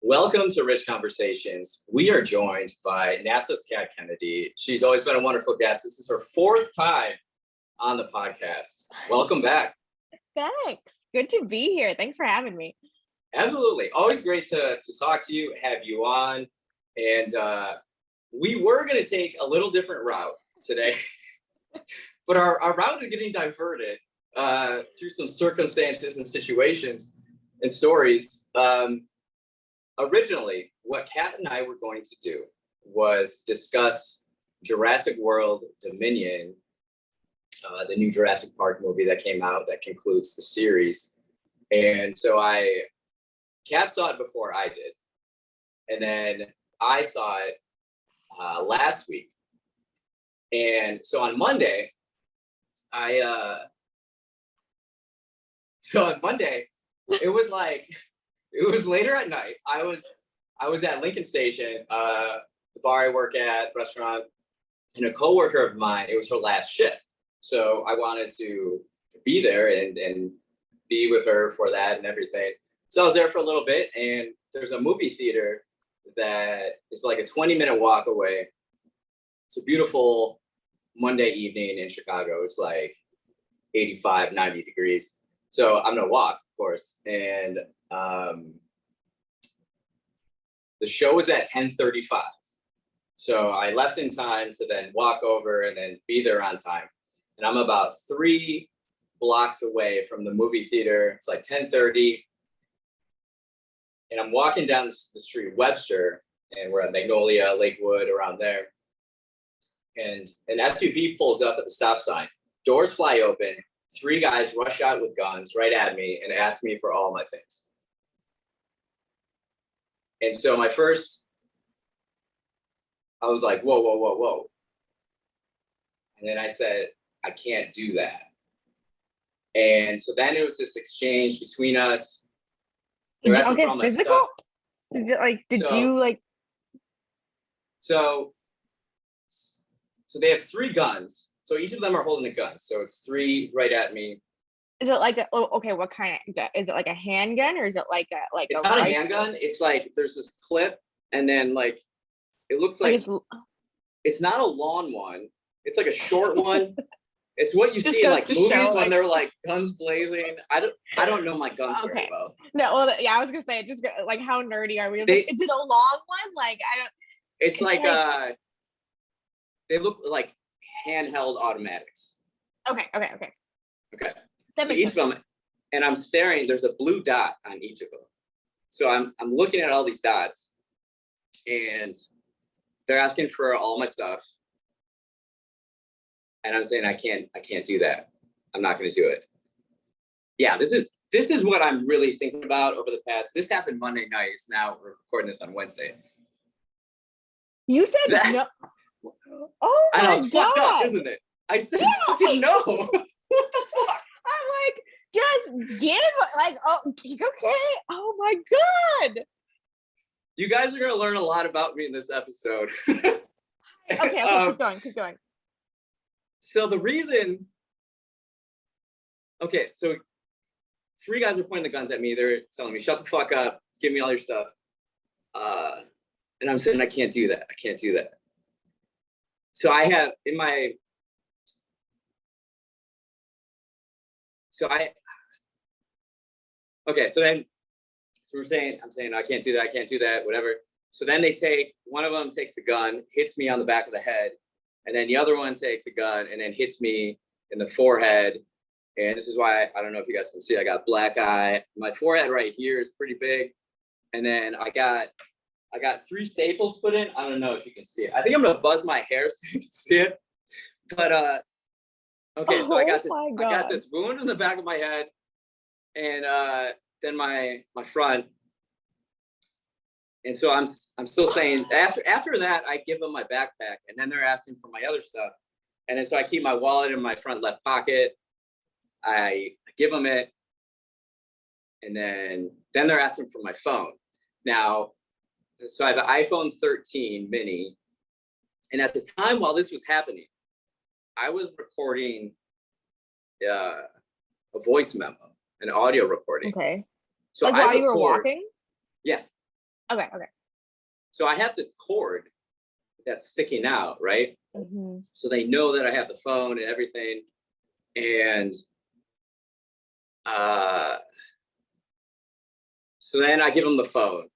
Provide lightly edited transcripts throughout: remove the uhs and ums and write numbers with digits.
Welcome to Rich Conversations. We are joined by NASA's Kat Kennedy. She's always been a wonderful guest. This is her fourth time on the podcast. Welcome back. Thanks. Good to be here. Thanks for having me. Absolutely. Always great to talk to you, have you on. And we were going to take a little different route today, but our route is getting diverted through some circumstances and situations and stories. Originally, what Kat and I were going to do was discuss Jurassic World Dominion, the new Jurassic Park movie that came out that concludes the series. And so Kat saw it before I did. And then I saw it last week. And so on Monday, it was later at night. I was at Lincoln Station, the bar I work at, restaurant, and a coworker of mine, it was her last shift. So I wanted to be there and be with her for that and everything. So I was there for a little bit, and there's a movie theater that is like a 20-minute walk away. It's a beautiful Monday evening in Chicago. It's like 85, 90 degrees. So I'm gonna walk, of course. And the show was at 10:35. So I left in time to then walk over and then be there on time. And I'm about 3 blocks away from the movie theater. It's like 10:30. And I'm walking down the street, Webster, and we're at Magnolia, Lakewood, around there. And an SUV pulls up at the stop sign. Doors fly open. 3 guys rush out with guns right at me and ask me for all my things. And so I was like, whoa, whoa, whoa, whoa. And then I said, I can't do that. And so then it was this exchange between us. Did y'all get physical? So they have 3 guns. So each of them are holding a gun. So it's 3 right at me. Is it like what kind of, is it like a handgun or is it like it's not a handgun. It's like there's this clip and then like it looks like it's not a long one. It's like a short one. It's what you see in like movies when they're like guns blazing. I don't know my guns very well. No, well yeah, I was gonna say just like how nerdy are we? Is it a long one? Like I don't. It's like they look like handheld automatics. Okay. So each of them, and I'm staring, there's a blue dot on each of them. So I'm looking at all these dots and they're asking for all my stuff. And I'm saying, I can't do that. I'm not going to do it. Yeah, this is what I'm really thinking about over the past, this happened Monday night. It's now, we're recording this on Wednesday. You said that, no. Oh my God. I know, it's fucked up, isn't it? I said, fucking no. What the fuck? I'm like, just give, like, oh, okay. Oh my God. You guys are going to learn a lot about me in this episode. Okay, keep going. So the reason, so 3 guys are pointing the guns at me. They're telling me, shut the fuck up, give me all your stuff. And I'm saying, I can't do that. So I have in my, so I'm saying, I can't do that, whatever. So then one of them takes the gun, hits me on the back of the head, and then the other one takes a gun and then hits me in the forehead. And this is why, I don't know if you guys can see, I got black eye. My forehead right here is pretty big. And then I got 3 staples put in. I don't know if you can see it. I think I'm gonna buzz my hair so you can see it. But so I got this wound in the back of my head, and then my front. And so I'm still saying after that I give them my backpack, and then they're asking for my other stuff, and then so I keep my wallet in my front left pocket. I give them it, and then they're asking for my phone. Now, so I have an iPhone 13 mini, and at the time while this was happening, I was recording a voice memo, an audio recording. Okay. So like while you were walking? Yeah. Okay. Okay. So I have this cord that's sticking out, right? Mhm. So they know that I have the phone and everything. And so then I give them the phone.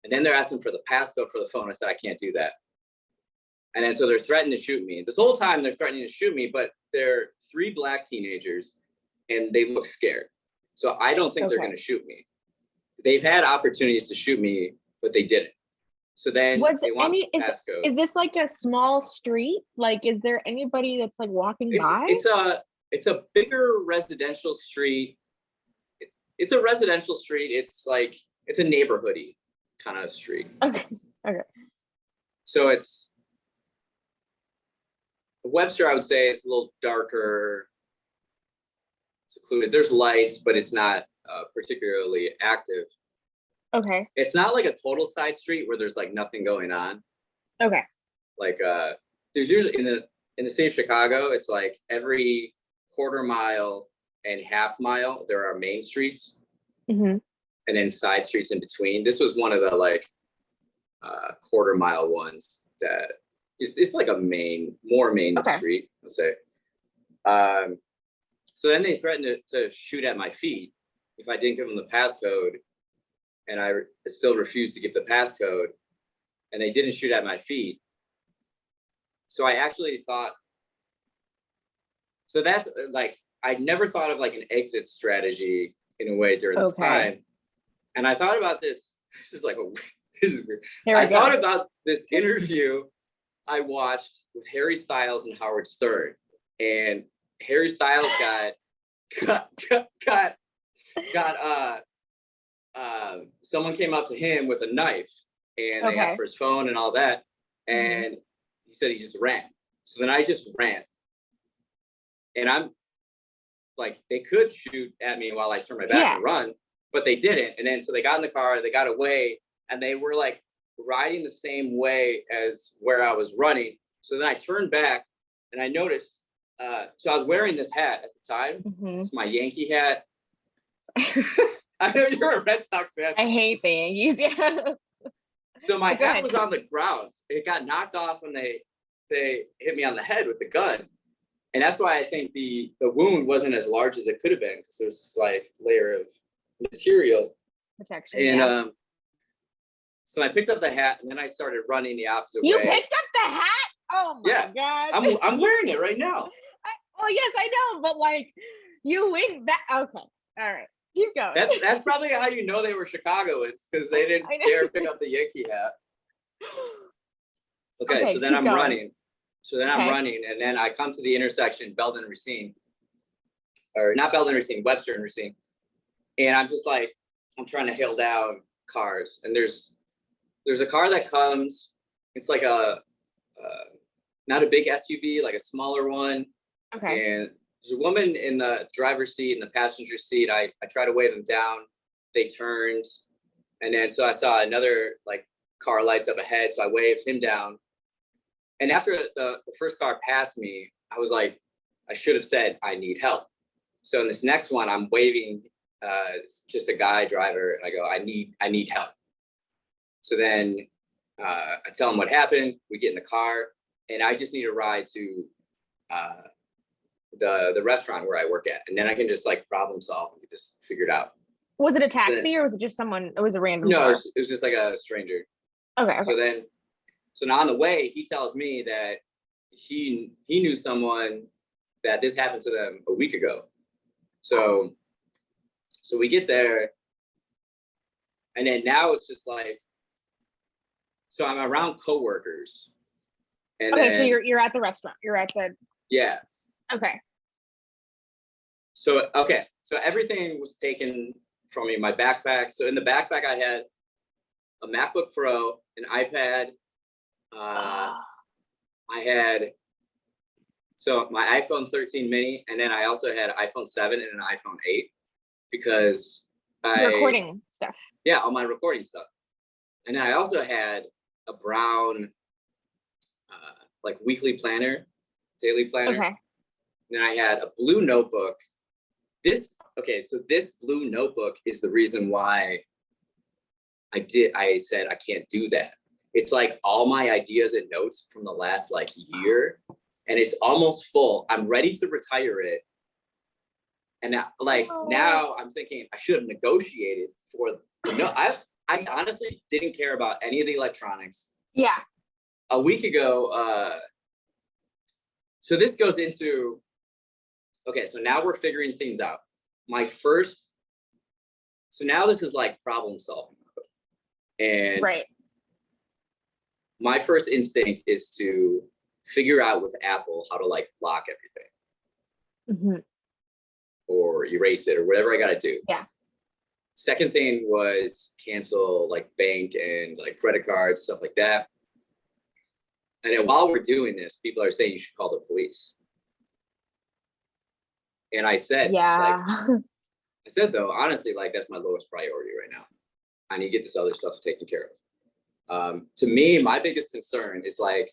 And then they're asking for the passcode for the phone. I said, I can't do that. And then so they're threatening to shoot me. This whole time they're threatening to shoot me, but they're 3 black teenagers and they look scared. So I don't think they're Okay. going to shoot me. They've had opportunities to shoot me, but they didn't. So then Was they want any the passcode. is this like a small street? Like, is there anybody that's like walking by? It's a bigger residential street. It's a residential street. It's like it's a neighborhoody kind of street. Okay. Okay. So it's Webster, I would say, is a little darker, secluded. There's lights, but it's not particularly active. Okay. It's not like a total side street where there's like nothing going on. Okay. Like there's usually in the city of Chicago, it's like every quarter mile and half mile there are main streets, Mhm. and then side streets in between. This was one of the like quarter mile ones that it's like a more main Okay. street, let's say. So then they threatened to shoot at my feet if I didn't give them the passcode, and I still refused to give the passcode, and they didn't shoot at my feet. So I actually thought, so that's like, I never thought of like an exit strategy in a way during this Okay. time. And I thought about this, this is like, this is weird. Here I we go. thought about this interview I watched with Harry Styles and Howard Stern. And Harry Styles someone came up to him with a knife and they asked for his phone and all that. And he said he just ran. So then I just ran. And I'm like, they could shoot at me while I turn my back and run, but they didn't. And then so they got in the car, they got away, and they were like riding the same way as where I was running. So then I turned back and I noticed, so I was wearing this hat at the time. It's my Yankee hat. I know you're a Red Sox fan. I hate the Yankees. Yeah. So my hat was on the ground. It got knocked off when they hit me on the head with the gun. And that's why I think the wound wasn't as large as it could have been, because there was this like layer of material. Protection. And so I picked up the hat and then I started running the opposite way. You picked up the hat? Oh my God. I'm wearing it right now. Oh yes, I know, but like you winked back. Okay. All right. Keep going. That's probably how you know they were Chicagoans, because they didn't dare pick up the Yankee hat. Okay, so then I'm running. So then I'm running, and then I come to the intersection, Belden and Racine, or not Belden and Racine, Webster and Racine, and I'm just like, I'm trying to hail down cars, and there's a car that comes. It's like a not a big SUV, like a smaller one. Okay. And there's a woman in the driver's seat and the passenger seat. I try to wave them down. They turned, and then so I saw another like car lights up ahead, so I waved him down. And after the first car passed me, I was like, I should have said, I need help. So in this next one, I'm waving just a guy driver, and I go, I need help. So then I tell him what happened. We get in the car, and I just need a ride to the restaurant where I work at. And then I can just like problem solve and get this figured out. Was it a taxi or was it just someone? It was a random No, car? it was just like a stranger. Okay. So now on the way, he tells me that he knew someone that this happened to them a week ago. So we get there, and then now it's just like, so I'm around coworkers. And so you're at the restaurant. You're at the Okay. So everything was taken from me. My backpack. So in the backpack, I had a MacBook Pro, an iPad. I had my iPhone 13 mini, and then I also had an iPhone 7 and an iPhone 8 because recording stuff. Yeah, all my recording stuff. And then I also had a brown like weekly planner, daily planner. Okay. And then I had a blue notebook. So this blue notebook is the reason why I said, I can't do that. It's like all my ideas and notes from the last like year, and it's almost full. I'm ready to retire it. And now, now I'm thinking I should have negotiated for no. I honestly didn't care about any of the electronics. Yeah. A week ago, so this goes into, okay, so now we're figuring things out. So now this is like problem solving. And Right. my first instinct is to figure out with Apple how to like lock everything or erase it or whatever I got to do. Yeah. Second thing was cancel like bank and like credit cards, stuff like that. And then while we're doing this, people are saying you should call the police. And I said, though, honestly, like that's my lowest priority right now. I need to get this other stuff taken care of. To me, my biggest concern is like,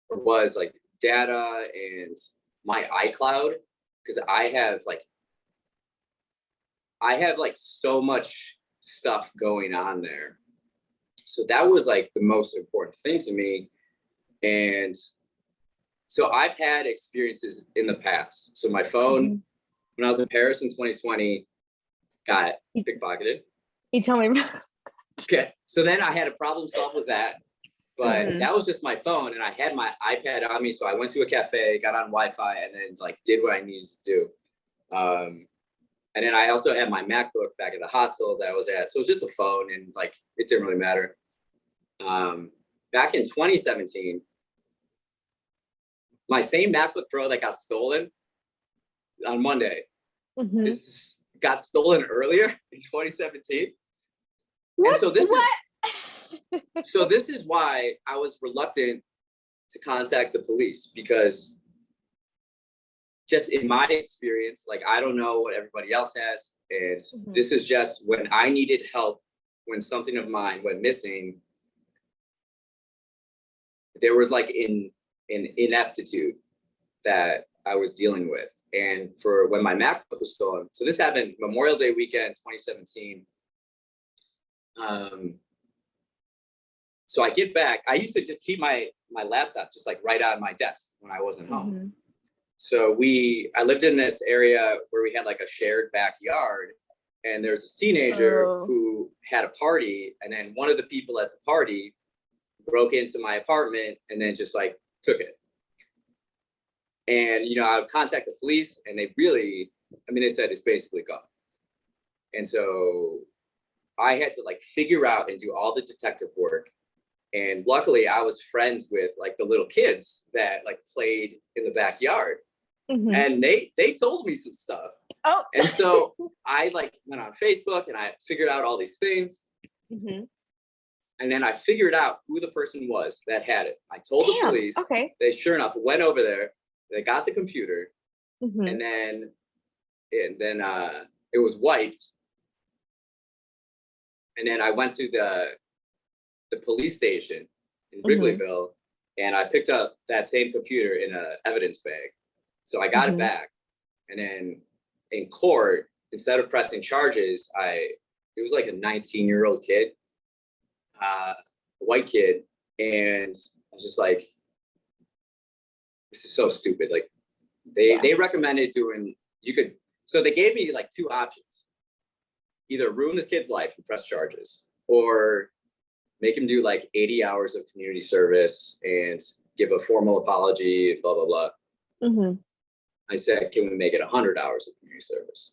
or was like data and my iCloud, because I have like so much stuff going on there. So that was like the most important thing to me. And so I've had experiences in the past. So my phone, when I was in Paris in 2020, got pickpocketed. You tell me. Okay. So then I had a problem solved with that. But that was just my phone, and I had my iPad on me. So I went to a cafe, got on Wi-Fi, and then like did what I needed to do. And then I also had my MacBook back at the hostel that I was at. So it was just a phone, and like it didn't really matter. Back in 2017, my same MacBook Pro that got stolen on Monday, this got stolen earlier in 2017. What? And so this is so this is why I was reluctant to contact the police, because just in my experience, like I don't know what everybody else has, and this is just when I needed help, when something of mine went missing, there was like an ineptitude that I was dealing with. And for when my MacBook was stolen, so this happened Memorial Day weekend 2017. So I get back. I used to just keep my laptop just like right on my desk when I wasn't home. So I lived in this area where we had like a shared backyard, and there's this teenager who had a party, and then one of the people at the party broke into my apartment and then just like took it. And, you know, I would contact the police, and they said it's basically gone. And so I had to like figure out and do all the detective work. And luckily I was friends with like the little kids that like played in the backyard. And they told me some stuff. And so I like went on Facebook and I figured out all these things. And then I figured out who the person was that had it. I told the police. They sure enough went over there. They got the computer, and then it was wiped. And then I went to the police station in Wrigleyville, and I picked up that same computer in an evidence bag. So I got it back, and then in court, instead of pressing charges, it was like a 19-year-old kid, a white kid, and I was just like, this is so stupid. Like they recommended so they gave me like two options: either ruin this kid's life and press charges, or make him do like 80 hours of community service and give a formal apology, blah, blah, blah. I said, can we make it 100 hours of community service?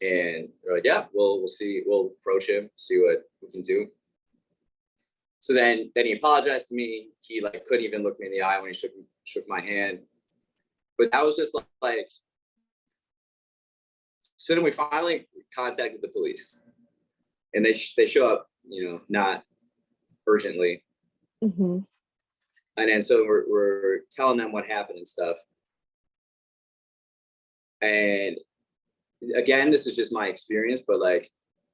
And they're like, yeah, we'll see. We'll approach him, see what we can do. So then he apologized to me. He like couldn't even look me in the eye when he shook my hand. But that was just like, so then we finally contacted the police, and they show up, you know, not urgently. And then so we're telling them what happened and stuff. And again, this is just my experience, but like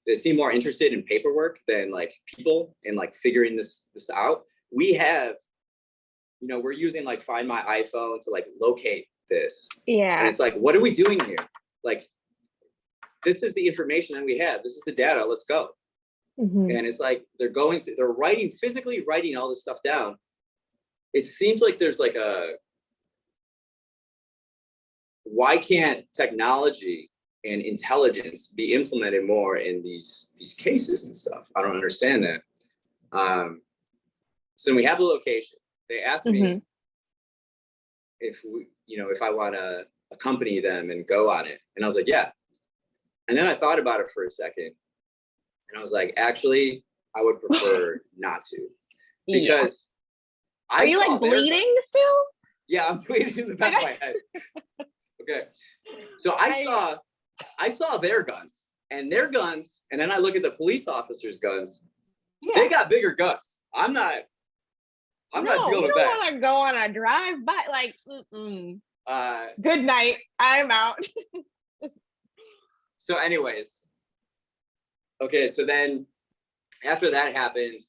they seem more interested in paperwork than like people and like figuring this out. We have, you know, we're using like Find My iPhone to like locate this. And it's like, what are we doing here? Like, this is the information that we have. This is the data. Let's go. Mhm. And it's like they're physically writing all this stuff down. It seems like there's like why can't technology and intelligence be implemented more in these cases and stuff? I don't understand that. So we have the location. They asked me if if I want to accompany them and go on it, and I was like, yeah. And then I thought about it for a second, and I was like, actually, I would prefer not to, because Are you like bleeding still? Yeah, I'm bleeding in the back of my head. Okay, so I saw their guns, and then I look at the police officers' guns. Yeah. They got bigger guns. I'm not dealing with that. You don't want to go on a drive by, like, good night, I'm out. So anyways, okay, so then after that happened,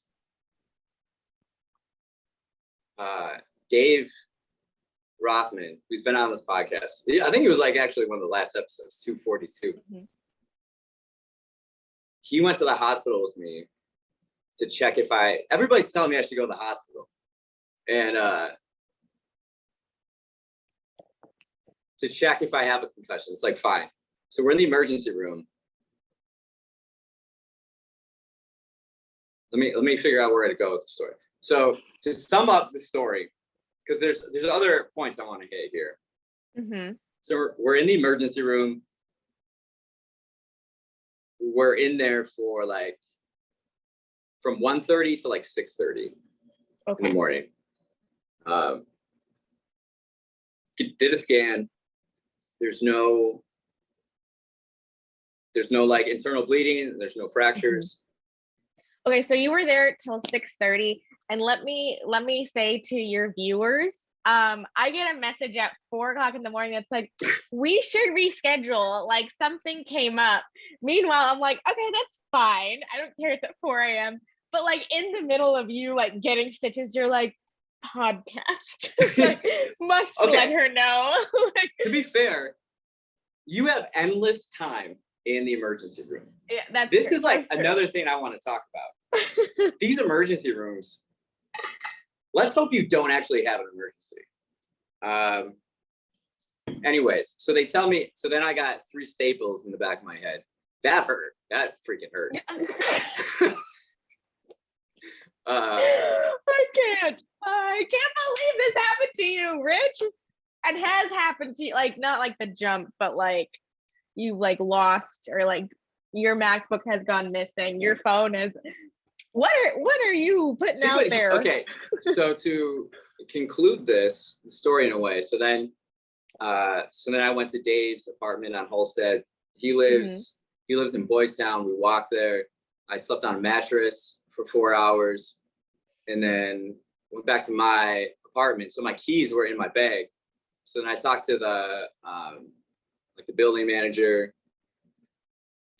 Dave Rothman, who's been on this podcast, I think he was like actually one of the last episodes, 242. He went to the hospital with me to check if everybody's telling me I should go to the hospital. And to check if I have a concussion. It's like, fine. So we're in the emergency room. Let me figure out where to go with the story. So to sum up the story, because there's other points I want to hit here. So we're in the emergency room. We're in there for like from 1:30 to like 6:30 in the morning. Did a scan. There's no like internal bleeding. There's no fractures. Okay, so you were there till 6:30, and let me say to your viewers, I get a message at 4:00 in the morning that's like, we should reschedule, like something came up. Meanwhile, I'm like, okay, that's fine. I don't care, it's at 4 a.m. But like in the middle of you like getting stitches, you're like, podcast. Like, must let her know. Like, to be fair, you have endless time in the emergency room. Yeah, this is like another thing I want to talk about. These emergency rooms, let's hope you don't actually have an emergency. Anyways, so they tell me, so then I got 3 staples in the back of my head. That hurt. That freaking hurt. I can't believe this happened to you, Rich. It has happened to you, like not like the jump, but like you like lost, or like your MacBook has gone missing, your phone is. What are you putting out there? Okay, so to conclude this story in a way, so then I went to Dave's apartment on Halstead. He lives in Boys Town. We walked there. I slept on a mattress for 4 hours, and then went back to my apartment. So my keys were in my bag. So then I talked to the building manager,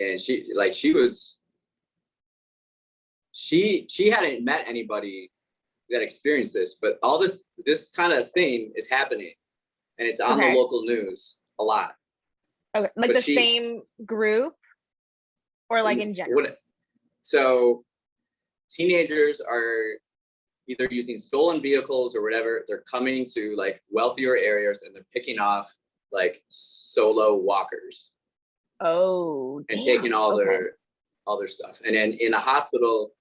and she hadn't met anybody that experienced this, but all this kind of thing is happening, and it's on the local news a lot. Okay, like the same group, or like in general? So teenagers are either using stolen vehicles or whatever. They're coming to like wealthier areas, and they're picking off like solo walkers. Oh, and taking all their stuff. And then in the hospital,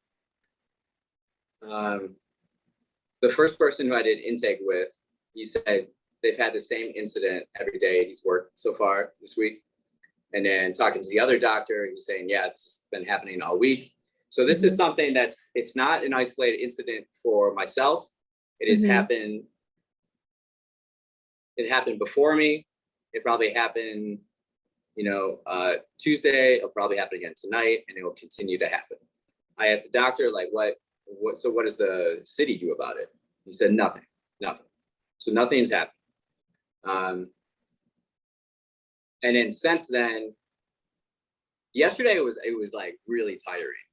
the first person who I did intake with, he said they've had the same incident every day he's worked so far this week. And then talking to the other doctor, he's saying, yeah, this has been happening all week. So this is something it's not an isolated incident for myself. It has happened. It happened before me. It probably happened, Tuesday. It'll probably happen again tonight, and it will continue to happen. I asked the doctor, like, what does the city do about it? He said, nothing. So nothing's happened. And then since then, yesterday it was like really tiring.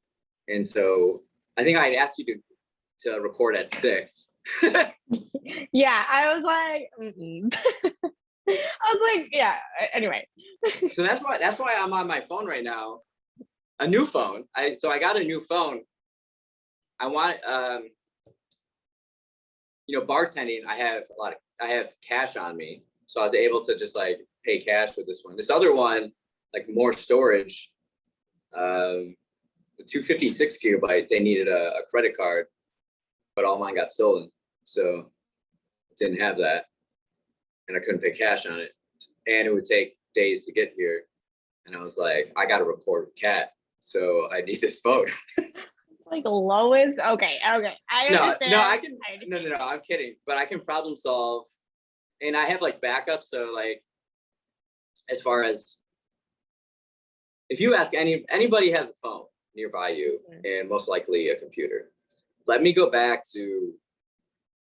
And so I think I'd asked you to record at 6. Yeah, I was like, yeah, anyway. So that's why I'm on my phone right now. a new phone. So I got a new phone. I want, bartending. I have cash on me, so I was able to just like pay cash with this one. This other one, like more storage. The 256 gigabyte, they needed a credit card, but all mine got stolen, so I didn't have that, and I couldn't pay cash on it, and it would take days to get here. And I was like, I got to record with Kat, so I need this phone. Like lowest. Okay. I understand. No, I can. No, I'm kidding. But I can problem solve, and I have like backups. So like, as far as if you ask anybody has a phone nearby you, and most likely a computer. Let me go back to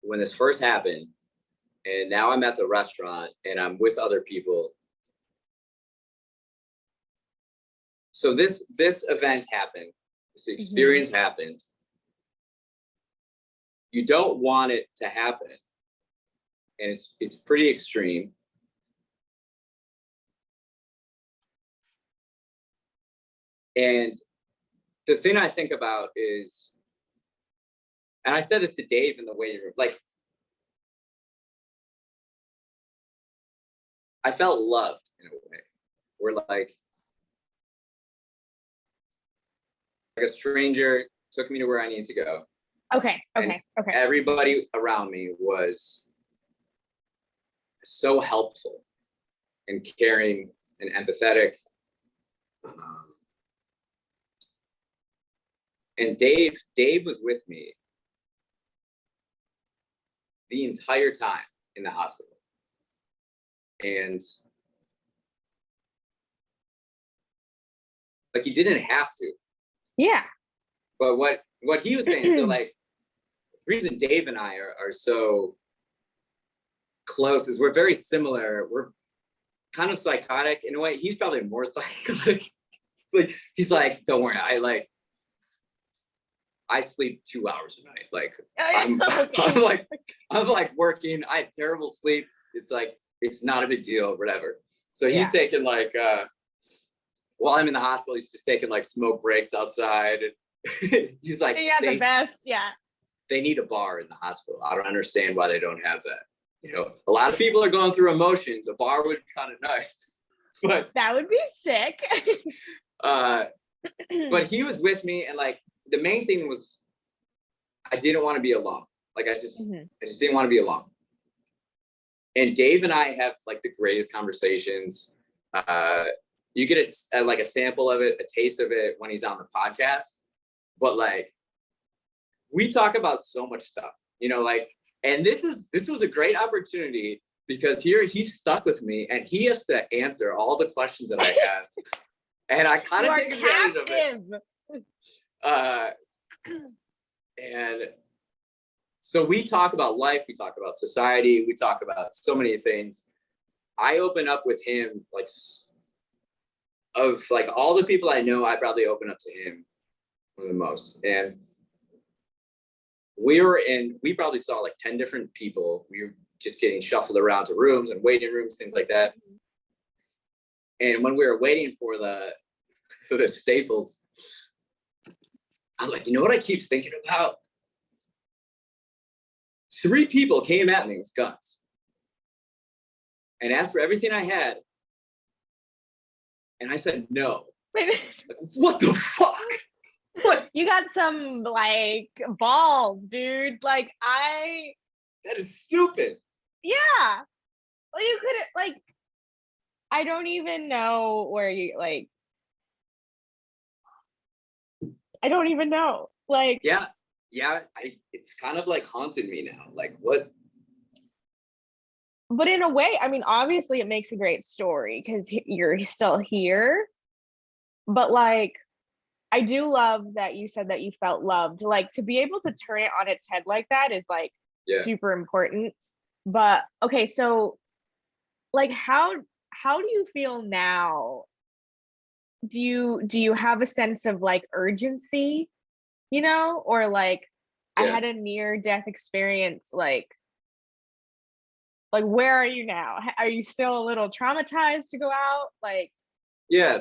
when this first happened, and now I'm at the restaurant and I'm with other people. So this event happened. This experience happened. You don't want it to happen, and it's pretty extreme. And the thing I think about is, and I said this to Dave in the waiting room, like, I felt loved in a way. We're like a stranger took me to where I need to go. Okay. Everybody around me was so helpful and caring and empathetic. And Dave was with me the entire time in the hospital. And like, he didn't have to. Yeah. But what he was saying, so like, the reason Dave and I are so close is we're very similar. We're kind of psychotic in a way. He's probably more psychotic. Like, he's like, don't worry, I sleep 2 hours a night. Like, I'm like working. I have terrible sleep. It's like, it's not a big deal, whatever. So he's taking like, while I'm in the hospital, he's just taking like smoke breaks outside. And he's like, the best. Yeah. They need a bar in the hospital. I don't understand why they don't have that. You know, a lot of people are going through emotions. A bar would be kind of nice, but that would be sick. But he was with me, and like, the main thing was, I didn't want to be alone. Like, I just didn't want to be alone. And Dave and I have like the greatest conversations. You get it like a sample of it, a taste of it when he's on the podcast. But like, we talk about so much stuff, you know, like, and this was a great opportunity because here he's stuck with me and he has to answer all the questions that I have. And I kind of take advantage of it. And so we talk about life, we talk about society, we talk about so many things. I open up with him, like, of like all the people I know, I probably open up to him the most. And we probably saw like 10 different people. We were just getting shuffled around to rooms and waiting rooms, things like that. And when we were waiting for the Staples, I was like, you know what I keep thinking about? 3 people came at me with guns and asked for everything I had. And I said, no. Like, what the fuck? What? You got some like balls, dude. Like, that is stupid. Yeah. Well, you couldn't, like, I don't even know where you, like, I don't even know. Like, yeah, it's kind of like haunted me now. Like, what? But in a way, I mean, obviously it makes a great story because you're still here. But like, I do love that you said that you felt loved. Like, to be able to turn it on its head like that is like super important. But okay, so like, how do you feel now? Do you have a sense of like urgency, you know, or like, I had a near death experience, like where are you now? Are you still a little traumatized to go out? Like, yeah,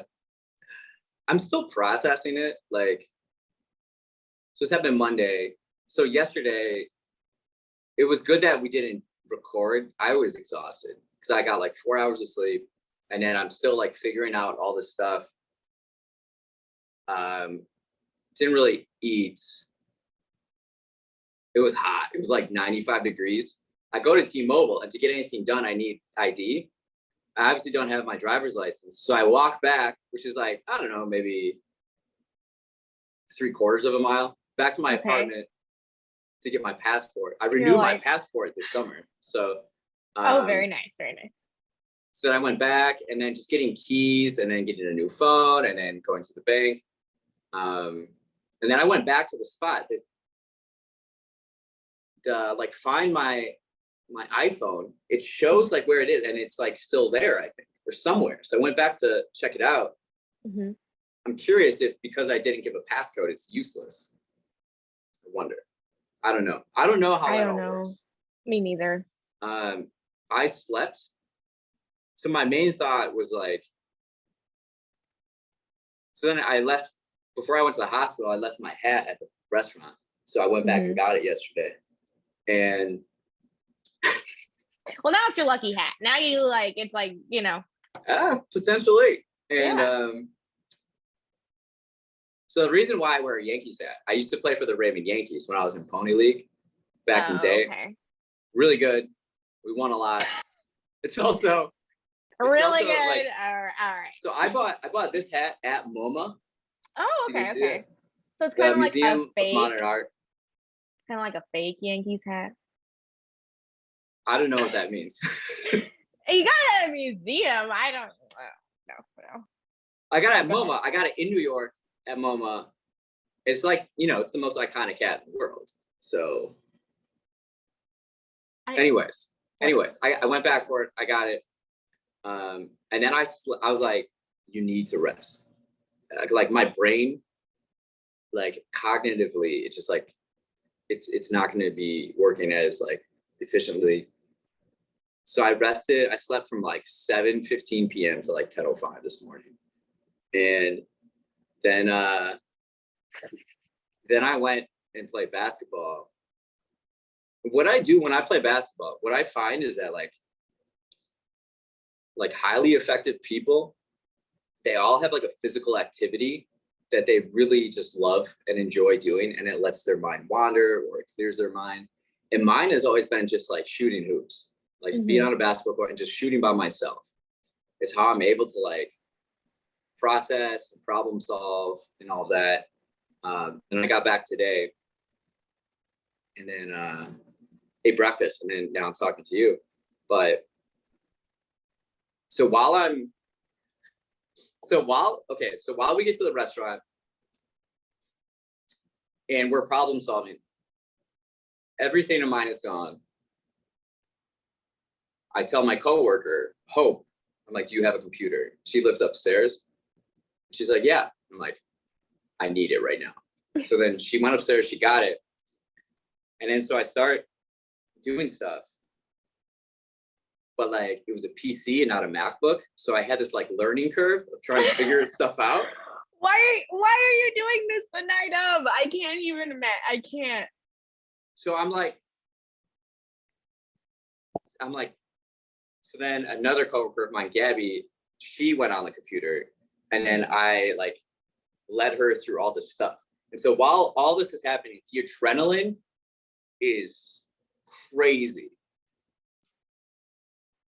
I'm still processing it. Like, so this happened Monday. So yesterday, it was good that we didn't record. I was exhausted because I got like 4 hours of sleep, and then I'm still like figuring out all this stuff. Didn't really eat. It was hot. It was like 95 degrees. I go to T-Mobile, and to get anything done, I need ID. I obviously don't have my driver's license. So I walk back, which is like, I don't know, maybe 3/4 of a mile back to my apartment to get my passport. I renewed my passport this summer. So, very nice, very nice. So then I went back, and then just getting keys, and then getting a new phone, and then going to the bank. And then I went back to the spot. Like find my iPhone. It shows like where it is, and it's like still there, I think, or somewhere. So I went back to check it out. Mm-hmm. I'm curious if because I didn't give a passcode, it's useless. I wonder. I don't know. I don't know how that all works. Me neither. I slept. So my main thought was like, so then I left, before I went to the hospital, I left my hat at the restaurant. So I went back and got it yesterday. And well, now it's your lucky hat. Now you like, it's like, you know. Potentially. And so the reason why I wear a Yankees hat, I used to play for the Raven Yankees when I was in Pony League back in the day. Okay. Really good. We won a lot. It's also really good. Like, all right. So I bought this hat at MoMA. Oh, okay. So it's kind of like Museum a fake of Modern Art. Kind of like a fake Yankees hat. I don't know what that means. You got it at a museum. I don't know. I got it at MoMA. I got it in New York at MoMA. It's like, it's the most iconic hat in the world. So anyways, I went back for it. I got it. And then I was like, you need to rest. Like my brain, like cognitively, it's just like, it's not going to be working as like efficiently. So I rested. I slept from like 7:15 p.m. to like 10:05 this morning. And then I went and played basketball. What I do when I play basketball, what I find is that like highly effective people, they all have like a physical activity that they really just love and enjoy doing, and it lets their mind wander or it clears their mind. And mine has always been just like shooting hoops, like being on a basketball court and just shooting by myself. It's how I'm able to like process and problem solve and all that. And I got back today and then ate breakfast, and then now I'm talking to you. But so while we get to the restaurant and we're problem solving, everything of mine is gone. I tell my coworker, Hope, I'm like, do you have a computer? She lives upstairs. She's like, yeah. I'm like, I need it right now. So then she went upstairs, she got it. And then so I start doing stuff. But like it was a PC and not a MacBook. So I had this like learning curve of trying to figure stuff out. Why are you doing this the night of? I can't even imagine. I can't. So I'm like, so then another coworker of mine, Gabby, she went on the computer, and then I like led her through all this stuff. And so while all this is happening, the adrenaline is crazy.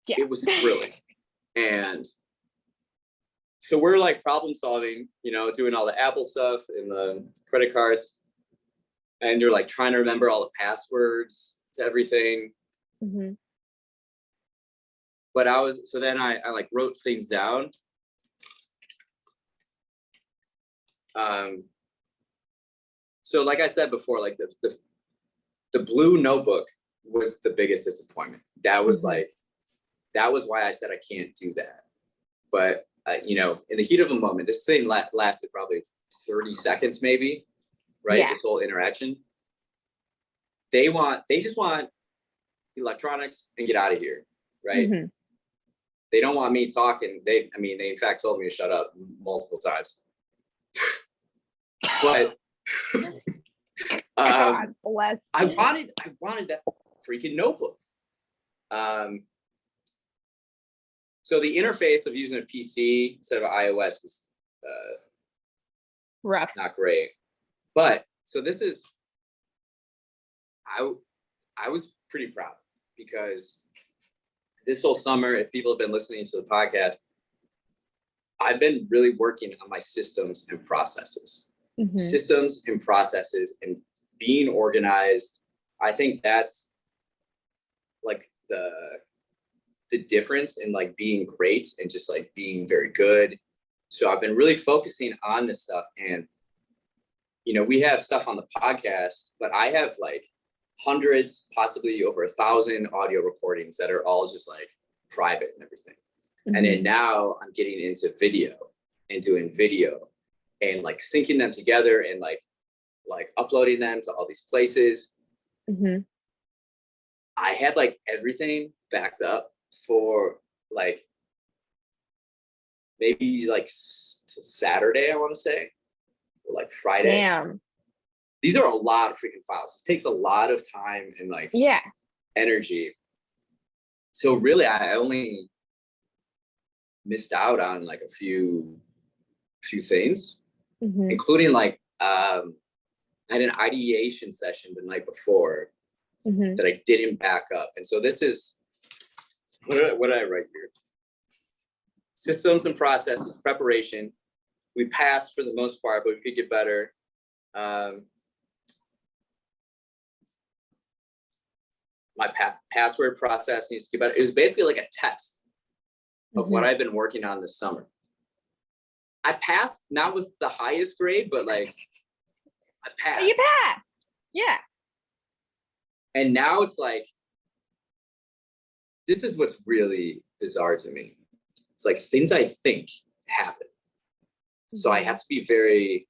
Yeah. It was thrilling. And so we're like problem solving, doing all the Apple stuff and the credit cards. And you're like trying to remember all the passwords to everything. Mm-hmm. But so then I like wrote things down. So like I said before, like the blue notebook was the biggest disappointment. That was like, that was why I said I can't do that. But, in the heat of a moment, this thing lasted probably 30 seconds maybe, right? Yeah. This whole interaction. They just want electronics and get out of here, right? Mm-hmm. They don't want me talking. They in fact told me to shut up multiple times. But God bless. I wanted that freaking notebook. So the interface of using a PC instead of iOS was Rough. not great. But so this is, I was pretty proud because this whole summer, if people have been listening to the podcast, I've been really working on my systems and processes. Mhm. Systems and processes and being organized. I think that's like the difference in like being great and just like being very good. So I've been really focusing on this stuff. And, you know, we have stuff on the podcast, but I have like hundreds, possibly over 1,000 audio recordings that are all just like private and everything. Mhm. And then now I'm getting into video and doing video and like syncing them together and like uploading them to all these places. Mhm. I had like everything backed up for like maybe like to Saturday, I want to say, or like Friday. Damn. These are a lot of freaking files. This takes a lot of time and like Yeah. energy. So really, I only missed out on like a few things, Mhm. including like I had an ideation session the night before Mhm. that I didn't back up. And so this is, what did I write here? Systems and processes, preparation. We passed for the most part, but we could get better. My password process needs to get better. It was basically like a test of what I've been working on this summer. I passed, not with the highest grade, but like I passed. You passed. Yeah. And now it's like, this is what's really bizarre to me. It's like things I think happen. So I have to be very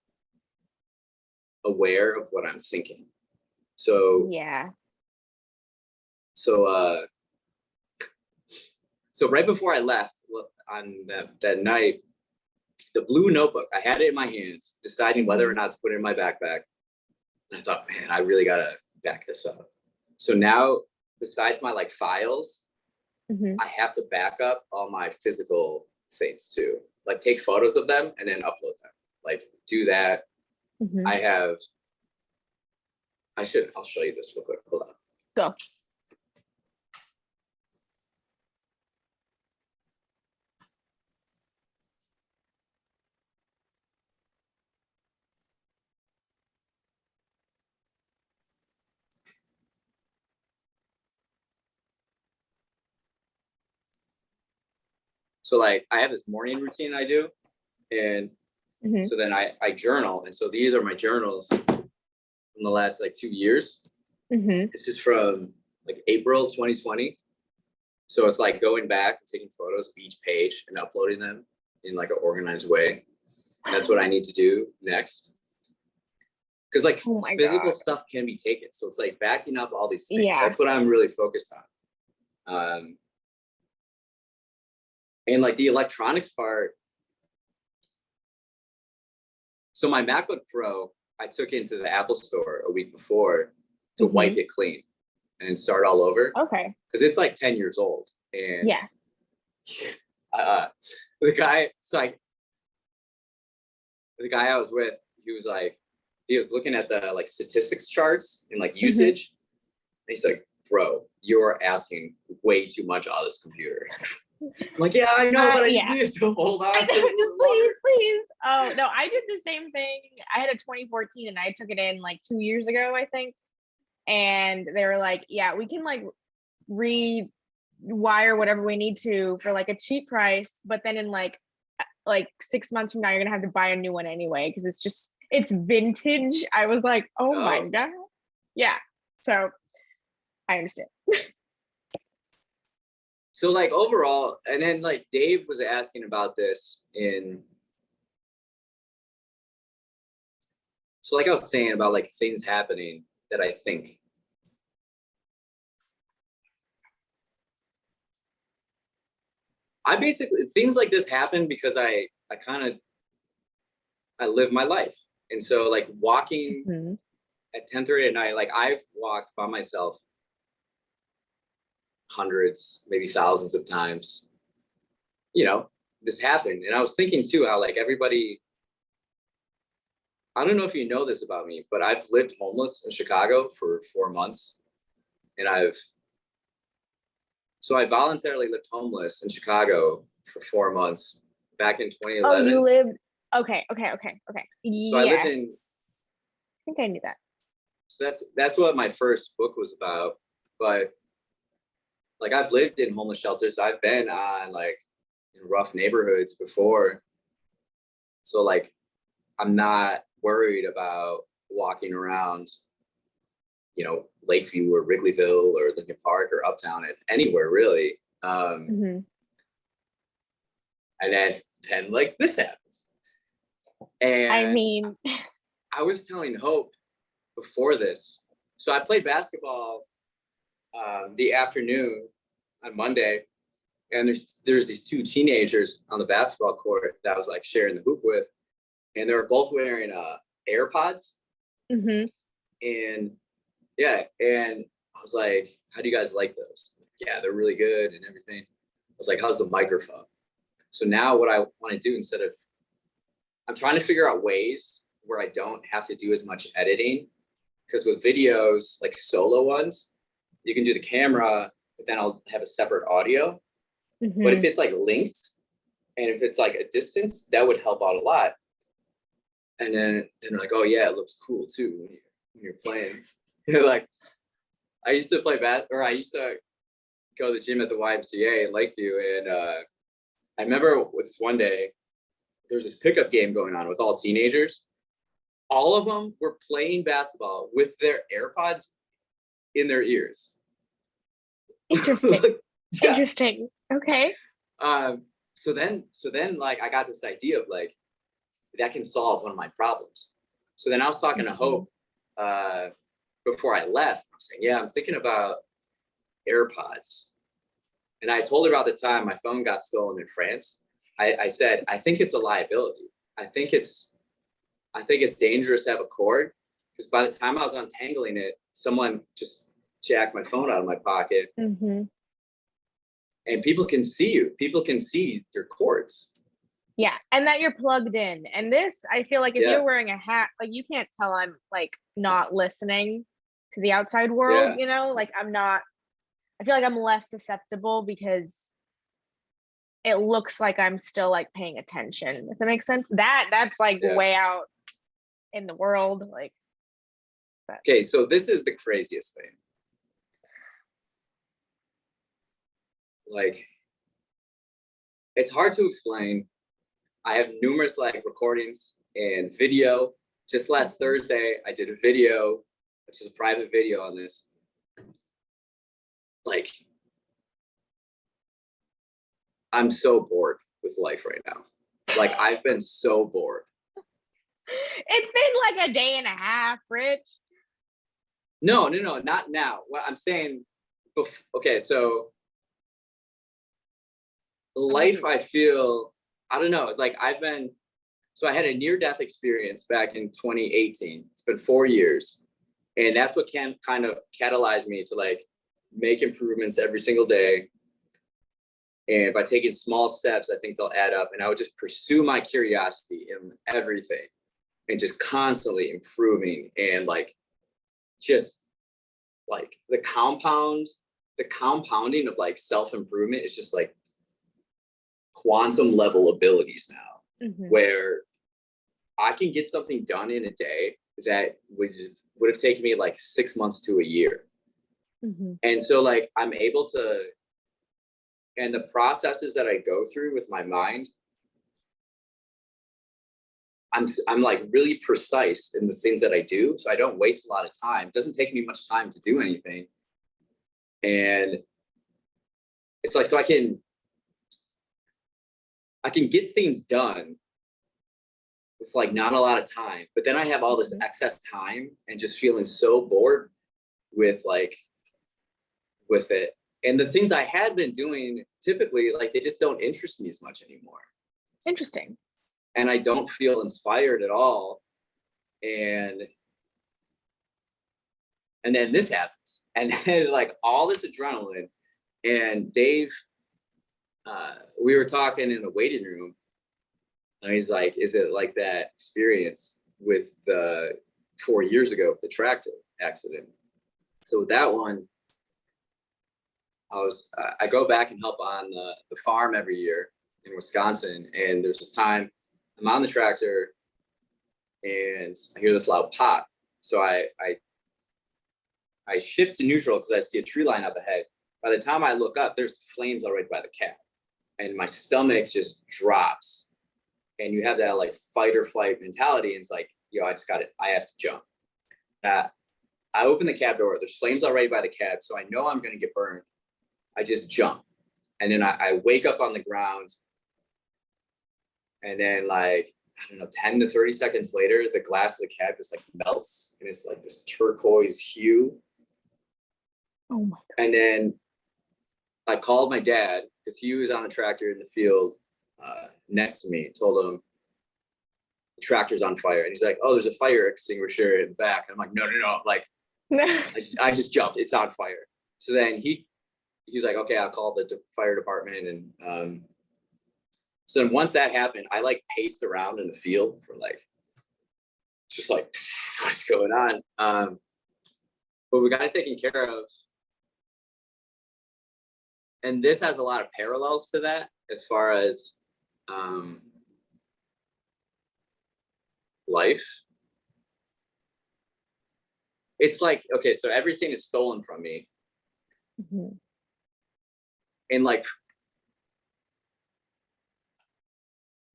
aware of what I'm thinking. So yeah. So right before I left on that night, the blue notebook, I had it in my hands, deciding whether or not to put it in my backpack. And I thought, man, I really gotta back this up. So now, besides my like files, I have to back up all my physical things too. Like take photos of them and then upload them. Like do that. I'll show you this real quick. Hold on. Go. So like I have this morning routine I do, and so then I journal. And so these are my journals from the last like 2 years. This is from like April 2020. So it's like going back and taking photos of each page and uploading them in like an organized way. That's what I need to do next. Because like physical stuff can be taken. So it's like backing up all these things. Yeah. That's what I'm really focused on. And like the electronics part. So my MacBook Pro, I took into the Apple store a week before to wipe it clean and start all over. Okay. Because it's like 10 years old. And yeah. The guy I was with, he was looking at the like statistics charts and like usage. And he's like, bro, you're asking way too much out of this computer. I'm like, yeah, I know, but I just need to hold on. Just please. Oh no, I did the same thing. I had a 2014 and I took it in like 2 years ago, I think. And they were like, yeah, we can like rewire whatever we need to for like a cheap price, but then in like 6 months from now, you're gonna have to buy a new one anyway because it's vintage. I was like, oh my god, yeah. So I understand. So like overall, and then like Dave was asking about this so like I was saying about like things happening that I think. I basically, things like this happen because I kind of I live my life. And so like walking Mhm. at 10:30 at night, like I've walked by myself hundreds, maybe thousands of times. You know, this happened. And I was thinking too how like everybody, I don't know if you know this about me, but I've lived homeless in Chicago for 4 months. And I voluntarily lived homeless in Chicago for 4 months back in Oh, you 2011. lived. Okay, okay, okay, okay. So I lived Yes, in, I think I knew that. so that's what my first book was about. But like I've lived in homeless shelters. I've been on like in rough neighborhoods before. So like I'm not worried about walking around, Lakeview or Wrigleyville or Lincoln Park or Uptown at anywhere really. Hmm. And then like this happens. I And mean, I was telling Hope before this. So I played basketball the afternoon on Monday, and there's these two teenagers on the basketball court that I was like sharing the hoop with, and they were both wearing AirPods. mhm. And yeah, and I was like, "How do you guys like those?" Yeah, they're really good and everything. I was like, "How's the microphone?" So now what I want to do instead of I'm trying to figure out ways where I don't have to do as much editing because with videos like solo ones, you can do the camera, but then I'll have a separate audio. But if Mhm. it's like linked and if it's like a distance, that would help out a lot. And then they're like, oh yeah, it looks cool too when you're playing. Like I used to play I used to go to the gym at the YMCA in Lakeview, and I remember this one day there was this pickup game going on with all teenagers. All of them were playing basketball with their AirPods in their ears. Interesting. Like, yeah. Interesting. Okay. So then like I got this idea of like that can solve one of my problems. So then I was talking to Mhm. Hope uh, before I left. I was saying, yeah, I'm thinking about AirPods. And I told her about the time my phone got stolen in France. I said, I think it's a liability. I think it's dangerous to have a cord because by the time I was untangling it, someone just jacked my phone out of my pocket, Mhm. and people can see you. People can see your cords. Yeah, and that you're plugged in. And this, I feel like if Yeah, you're wearing a hat, like you can't tell I'm like not listening to the outside world, yeah, like I'm not, I feel like I'm less susceptible because it looks like I'm still like paying attention. If that makes sense. That's like yeah. way out in the world. Like but Okay, so this is the craziest thing. Like, it's hard to explain. I have numerous like recordings and video. Just last Mhm. Thursday, I did a video, which is a private video on this. Like, I'm so bored with life right now. Like, I've been so bored. It's been like a day and a half, Rich. No, no, no, not now. What I'm saying, okay, so I'm with you. life, I feel, I don't know, like so I had a near death experience back in 2018. It's been 4 years. And that's what can kind of catalyze me to like make improvements every single day. And by taking small steps, I think they'll add up. And I would just pursue my curiosity in everything and just constantly improving and like just like the compounding of like self-improvement is just like quantum level abilities now, Mhm. where I can get something done in a day that would have taken me like 6 months to a year. Mhm. And so like I'm able to, and the processes that I go through with my mind, I'm like really precise in the things that I do. So I don't waste a lot of time. It doesn't take me much time to do anything. And it's like so I can get things done with like not a lot of time, but then I have all this Mhm. excess time and just feeling so bored with like with it. And the things I had been doing typically, like they just don't interest me as much anymore. Interesting. and I don't feel inspired at all. And then this happens, and then like all this adrenaline, and Dave, we were talking in the waiting room, and he's like, is it like that experience with the 4 years ago with the tractor accident? So with that one, I go back and help on the farm every year in Wisconsin, and there's this time I'm on the tractor and I hear this loud pop. So I shift to neutral because I see a tree line up ahead. By the time I look up, there's flames already by the cab, and my stomach just drops. And you have that like fight or flight mentality. And it's like, yo, I have to jump. I open the cab door. There's flames already by the cab, so I know I'm going to get burned. I just jump, and then I wake up on the ground, and then like, I don't know, 10 to 30 seconds later, the glass of the cab just like melts, and it's like this turquoise hue. Oh my God. And then I called my dad because he was on the tractor in the field next to me. Told him the tractor's on fire, and he's like, "Oh, there's a fire extinguisher in the back." And I'm like, "No, like I just jumped. It's on fire." So then he's like, "Okay, I'll call the fire department." And so then once that happened, I like paced around in the field for like, just like, what's going on? But we got it taken care of. And this has a lot of parallels to that as far as life. It's like, okay, so everything is stolen from me. Mm-hmm. And like,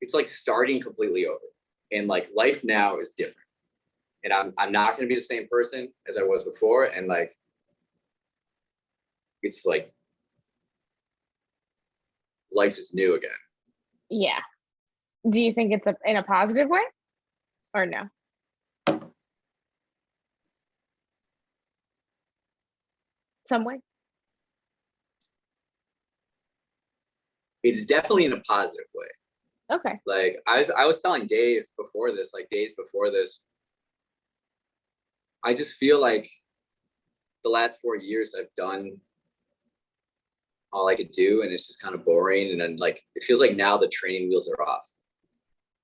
it's like starting completely over. And like life now is different. And I'm not going to be the same person as I was before. And like, it's like, life is new again. Yeah. Do you think it's in a positive way or no? Some way? It's definitely in a positive way. Okay. Like I was telling Dave before this, like days before this, I just feel like the last 4 years I've done all I could do, and it's just kind of boring. And then like, it feels like now the training wheels are off.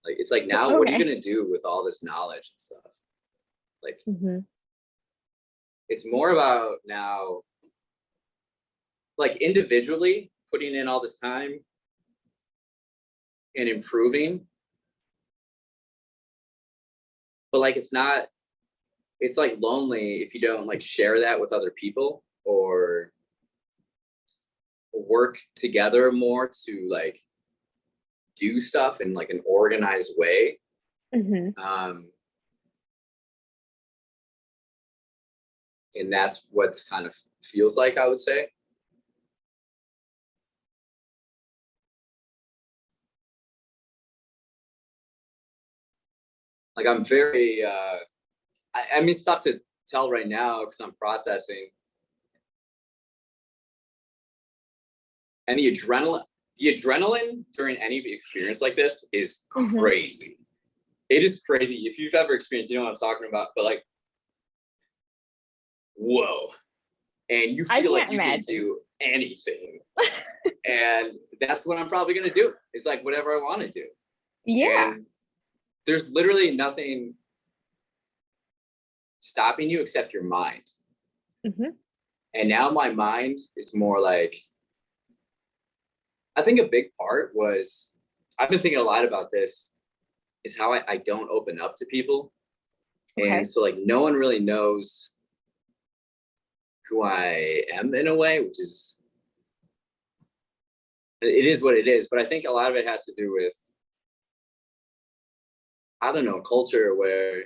Like, it's like, now what are you going to do with all this knowledge and stuff? Like, it's more about now, like individually putting in all this time and improving. But like, it's like lonely if you don't like share that with other people or work together more to like do stuff in like an organized way. And that's what this kind of feels like, I would say. Like, I'm very I mean, it's tough to tell right now because I'm processing. And the adrenaline during any experience like this is crazy. It is crazy. If you've ever experienced, you know what I'm talking about. But like, whoa. And you feel like you can do anything. And that's what I'm probably going to do. It's like whatever I want to do. Yeah. And there's literally nothing stopping you except your mind. And now my mind is more like, I think a big part was, I've been thinking a lot about this, is how I don't open up to people. And so like, no one really knows who I am in a way, which is, it is what it is. But I think a lot of it has to do with, I don't know, culture where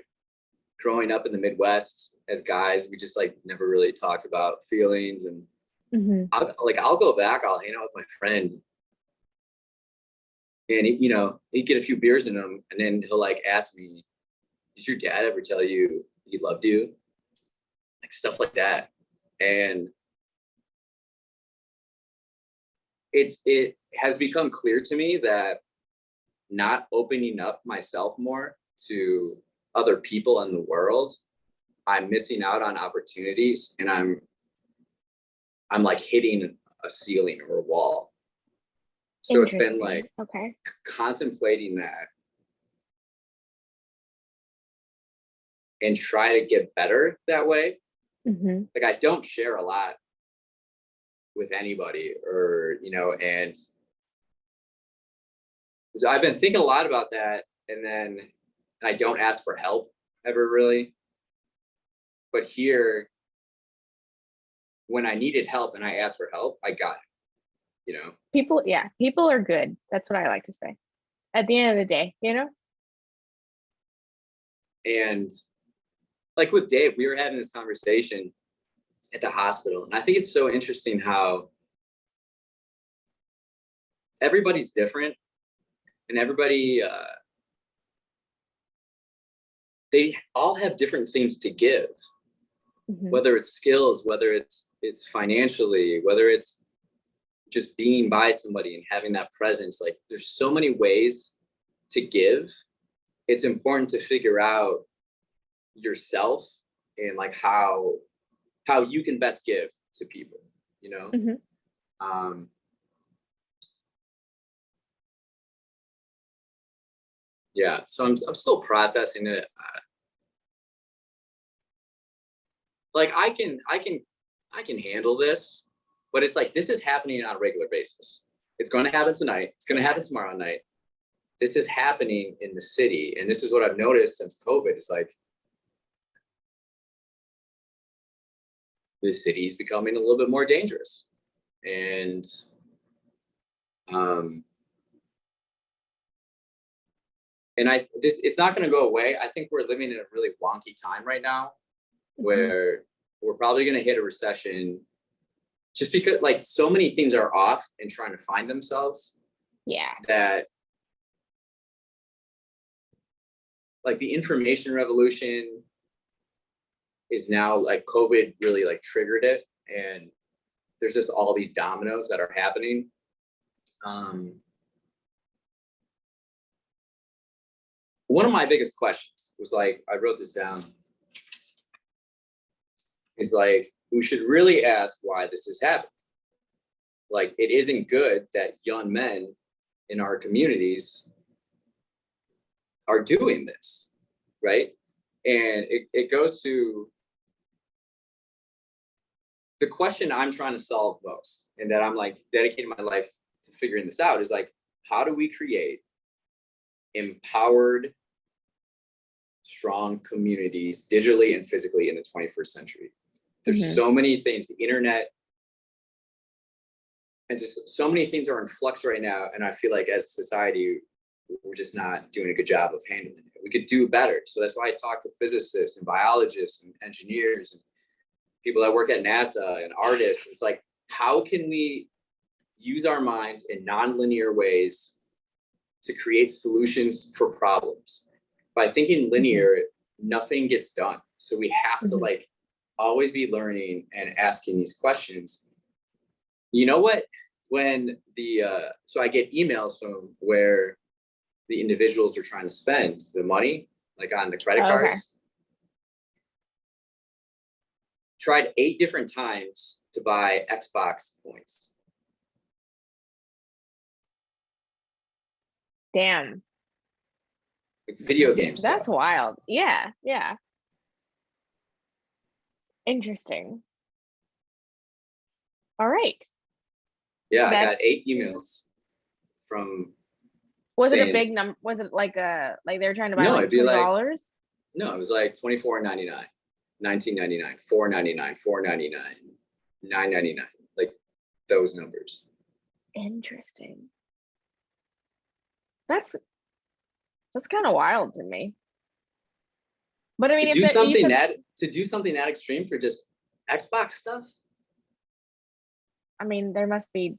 growing up in the Midwest as guys, we just like never really talked about feelings. And I'll go back, I'll hang out with my friend, and he'd get a few beers in him, and then he'll like ask me, did your dad ever tell you he loved you? Like stuff like that. And it has become clear to me that not opening up myself more to other people in the world, I'm missing out on opportunities, and I'm like hitting a ceiling or a wall. So it's been like okay. contemplating that and try to get better that way. Mm-hmm. Like I don't share a lot with anybody, or and so I've been thinking a lot about that, and then I don't ask for help ever really. But here, when I needed help and I asked for help, I got it, People are good. That's what I like to say. At the end of the day, And like with Dave, we were having this conversation at the hospital, and I think it's so interesting how everybody's different, and everybody they all have different things to give, whether it's skills, whether it's financially, whether it's just being by somebody and having that presence. Like there's so many ways to give. It's important to figure out yourself and like how you can best give to people, yeah, so I'm still processing it. Like I can handle this, but it's like this is happening on a regular basis. It's going to happen tonight. It's going to happen tomorrow night. This is happening in the city, and this is what I've noticed since COVID. Is like the city is becoming a little bit more dangerous, and it's not going to go away. I think we're living in a really wonky time right now, where we're probably going to hit a recession, just because like so many things are off and trying to find themselves. Yeah. That like the information revolution is now like COVID really like triggered it, and there's just all these dominoes that are happening. One of my biggest questions was like, I wrote this down, is like, we should really ask why this is happening. Like, it isn't good that young men in our communities are doing this, right? And it goes to the question I'm trying to solve most, and that I'm like dedicating my life to figuring this out, is like, how do we create empowered, strong communities digitally and physically in the 21st century? There's so many things, the internet, and just so many things are in flux right now. And I feel like as a society, we're just not doing a good job of handling it. We could do better. So that's why I talk to physicists and biologists and engineers and people that work at NASA and artists. It's like, how can we use our minds in nonlinear ways to create solutions for problems? By thinking linear, nothing gets done. So we have to like always be learning and asking these questions. You know what? When so I get emails from where the individuals are trying to spend the money, like on the credit cards. Tried 8 different times to buy Xbox points. Damn. Like video games. That's wild. Yeah. Yeah. Interesting. All right. Yeah, I got 8 emails from. Was it a big number? Was it like they're trying to buy like $2? No, it was like $24.99, $19.99, $4.99, $4.99, $9.99, like those numbers. Interesting. That's kind of wild to me. But I mean, to do something that extreme for just Xbox stuff. I mean, there must be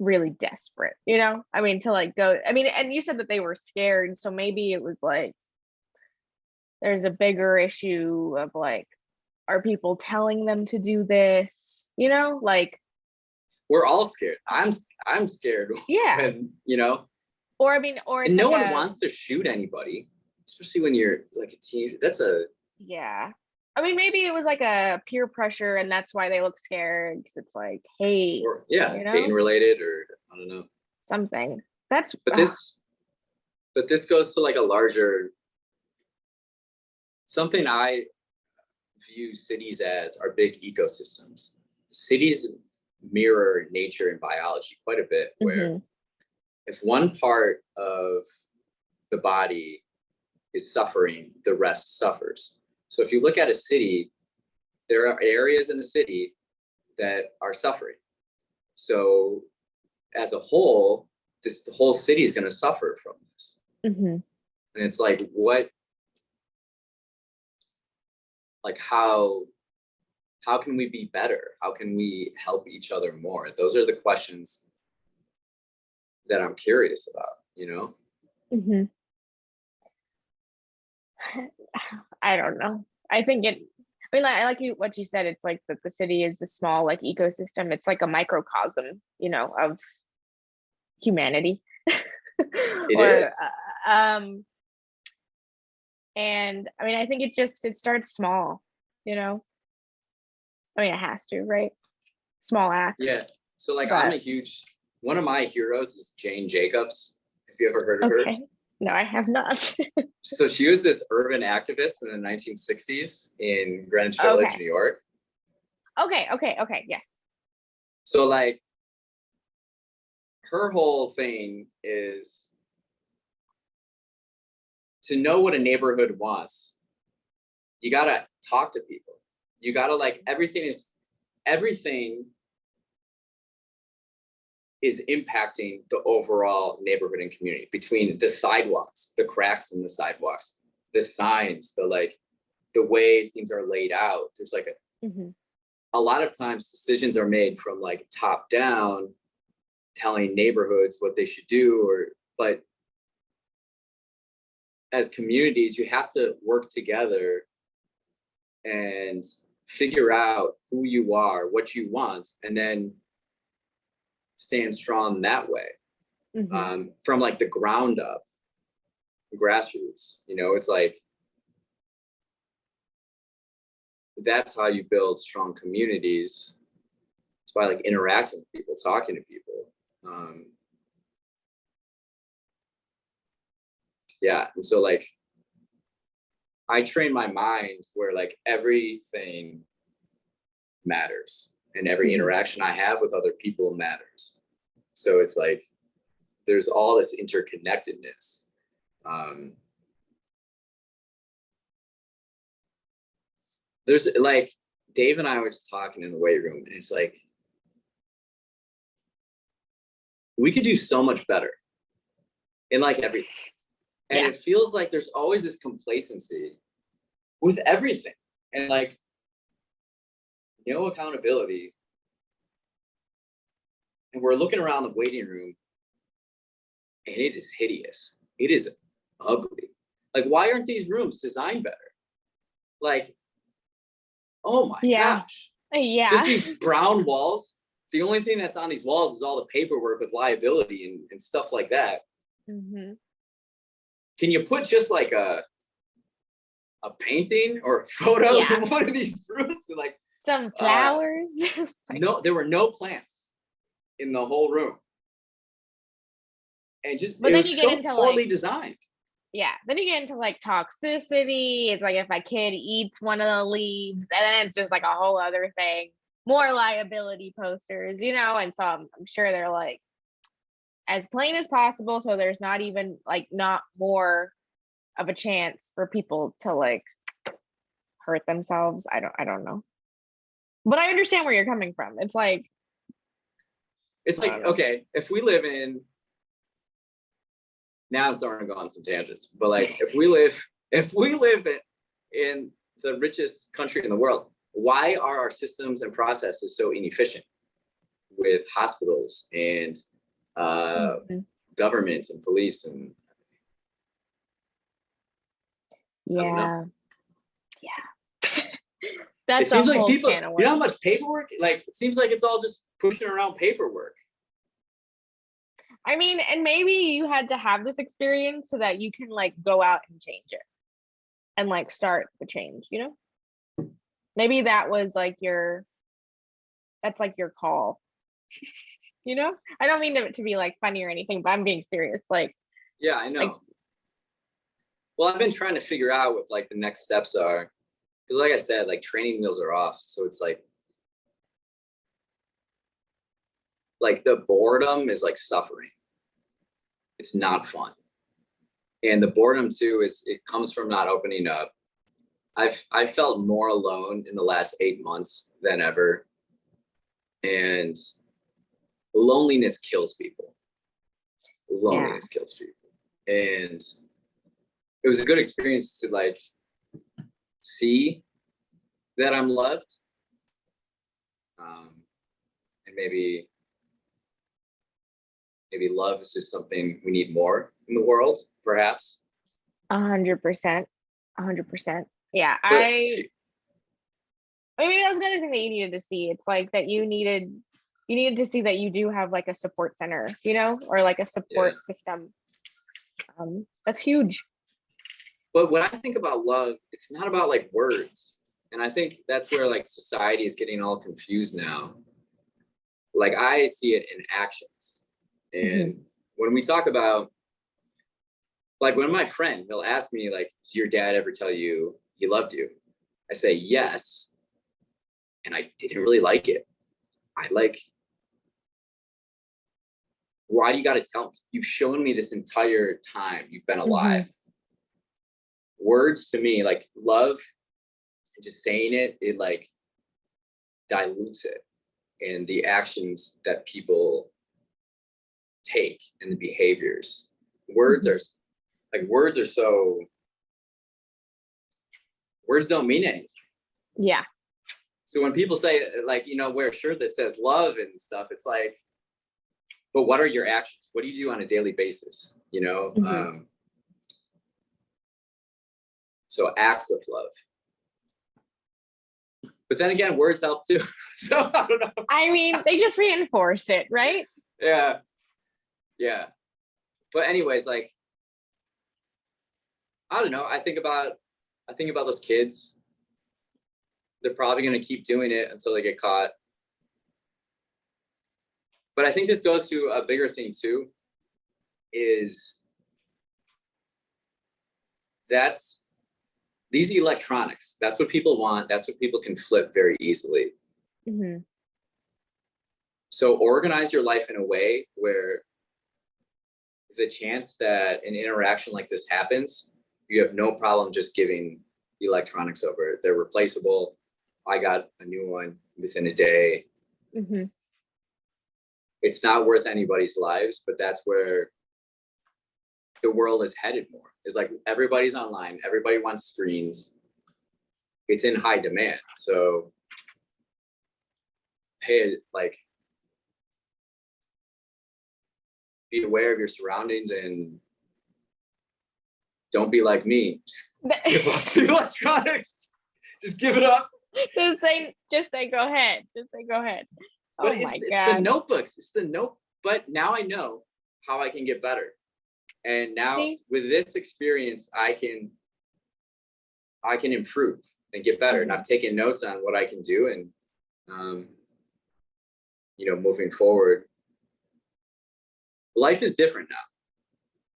really desperate, I mean, to like go. I mean, and you said that they were scared, so maybe it was like there's a bigger issue of like, are people telling them to do this? Like we're all scared. I'm scared. Yeah. When, Or I mean, or And it's no like one wants to shoot anybody, especially when you're like a teenager. That's a yeah. I mean, maybe it was like a peer pressure and that's why they look scared because it's like, hey, or yeah, you pain know, related or I don't know. something. That's But this goes to like a larger something I view cities as are big ecosystems. Cities mirror nature and biology quite a bit, where mhm, if one part of the body is suffering, the rest suffers. So if you look at a city, there are areas in the city that are suffering. So as a whole, the whole city is going to suffer from this. mhm. And it's like, what, like how can we be better? How can we help each other more? Those are the questions that I'm curious about, you know? Mhm. I don't know. I think it. I mean, like, I like what you said. It's like that the city is a small like ecosystem. It's like a microcosm, of humanity. It Or is. and I mean, I think it starts small. You know, I mean, it has to, right? Small acts, Yeah. So like but one of my heroes is Jane Jacobs. Have you ever heard of her? okay. No, I have not. So she was this urban activist in the 1960s in Greenwich Village, Okay. New York. Okay. Yes. So like her whole thing is to know what a neighborhood wants. You got to talk to people. You got to like everything is impacting the overall neighborhood and community between the sidewalks, the cracks in the sidewalks, the signs, the way things are laid out. There's like Hmm. a lot of times decisions are made from like top down, telling neighborhoods what they should do, but as communities, you have to work together and figure out who you are, what you want, and then stand strong that way, Hmm. from like the ground up, grassroots. It's like that's how you build strong communities. It's by like interacting with people, talking to people. Yeah, and so like I train my mind where like everything matters and every Hmm. interaction I have with other people matters. So it's like there's all this interconnectedness. There's like Dave and I were just talking in the weight room, and it's like we could do so much better in like everything. And Yeah. it feels like there's always this complacency with everything and like no accountability. And we're looking around the waiting room and it is hideous. It is ugly. Like, why aren't these rooms designed better? Like, oh my Yeah. gosh. Just Yeah. these brown walls. The only thing that's on these walls is all the paperwork with liability and stuff like that. Hmm. Can you put just like a painting or a photo Yeah. in one of these rooms? Like, Some uh, flowers. Like, no, there were no plants in the whole room. And just, but it then you was get so into like, poorly designed. yeah, then you get into like toxicity. It's like if a kid eats one of the leaves, and then it's just like a whole other thing. More liability posters, and so I'm sure they're like as plain as possible, so there's not even like not more of a chance for people to like hurt themselves. I don't know, but I understand where you're coming from. It's like It's I don't like, know. okay, if we live in, now I'm starting to go on some tangents, but like if we live in the richest country in the world, why are our systems and processes so inefficient with hospitals and Mhm. government and police and I don't know. Yeah, yeah. It That's a seems like whole people, can of you know how worms. much paperwork, like it seems like it's all just pushing around paperwork. I mean, and maybe you had to have this experience so that you can like go out and change it and like start the change, you know? Maybe that was like that's like your call, you know? I don't mean it to be like funny or anything, but I'm being serious. Like, Yeah, I know. like, Well, I've been trying to figure out what like the next steps are. Because like I said, like training wheels are off. So it's like the boredom is like suffering. It's not fun. And the boredom too it comes from not opening up. I've felt more alone in the last 8 months than ever. And loneliness kills people. Loneliness kills people. And it was a good experience to like see that I'm loved. And maybe love is just something we need more in the world, perhaps. 100%. 100%. Yeah. But I mean, that was another thing that you needed to see. It's like that you needed to see that you do have like a support center, you know, or like a support system. That's huge. But when I think about love, it's not about like words. And I think that's where like society is getting all confused now. Like I see it in actions. And when we talk about, like when my friend, he'll ask me like, did your dad ever tell you he loved you? I say, yes. And I didn't really like it. I like, why do you got to tell me? You've shown me this entire time you've been alive. Words to me, like love, just saying it like dilutes it. And the actions that people take and the behaviors. Words are so, words don't mean anything. Yeah. So when people say like, you know, wear a shirt that says love and stuff, it's like, but what are your actions? What do you do on a daily basis? You know? So acts of love. But then again, words help too. So I don't know. I mean, they just reinforce it, right? Yeah. Yeah. But anyways, like, I don't know. I think about those kids. They're probably going to keep doing it until they get caught. But I think this goes to a bigger thing too, is these electronics. That's what people want. That's what people can flip very easily. So organize your life in a way where the chance that an interaction like this happens, you have no problem just giving electronics over. They're replaceable. I got a new one within a day. It's not worth anybody's lives, but that's where the world is headed more. Is like everybody's online. Everybody wants screens. It's in high demand. So hey, like, be aware of your surroundings and don't be like me. Just give up the electronics. Just give it up. Just say go ahead. Just say go ahead. But Oh my it's God. the notebooks. It's the note. But now I know how I can get better. And now with this experience, I can improve and get better. And I've taken notes on what I can do, and you know, moving forward, life is different now.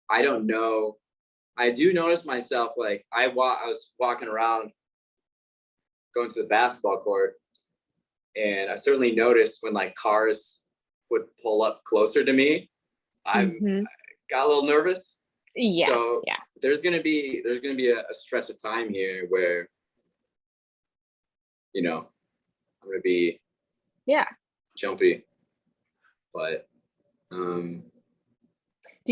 I don't know. I do notice myself, like I was walking around, going to the basketball court, and I certainly noticed when like cars would pull up closer to me, I got a little nervous. Yeah. So there's gonna be a stretch of time here where, you know, I'm gonna be jumpy, but do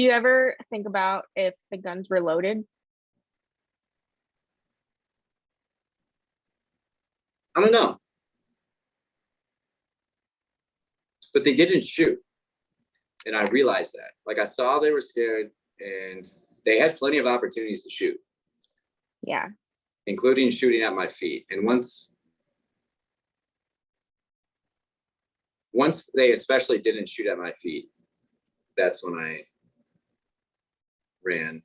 you ever think about if the guns were loaded? I don't know. But they didn't shoot. And I realized that. Like I saw they were scared and they had plenty of opportunities to shoot. Yeah. Including shooting at my feet. And once they especially didn't shoot at my feet, that's when I ran.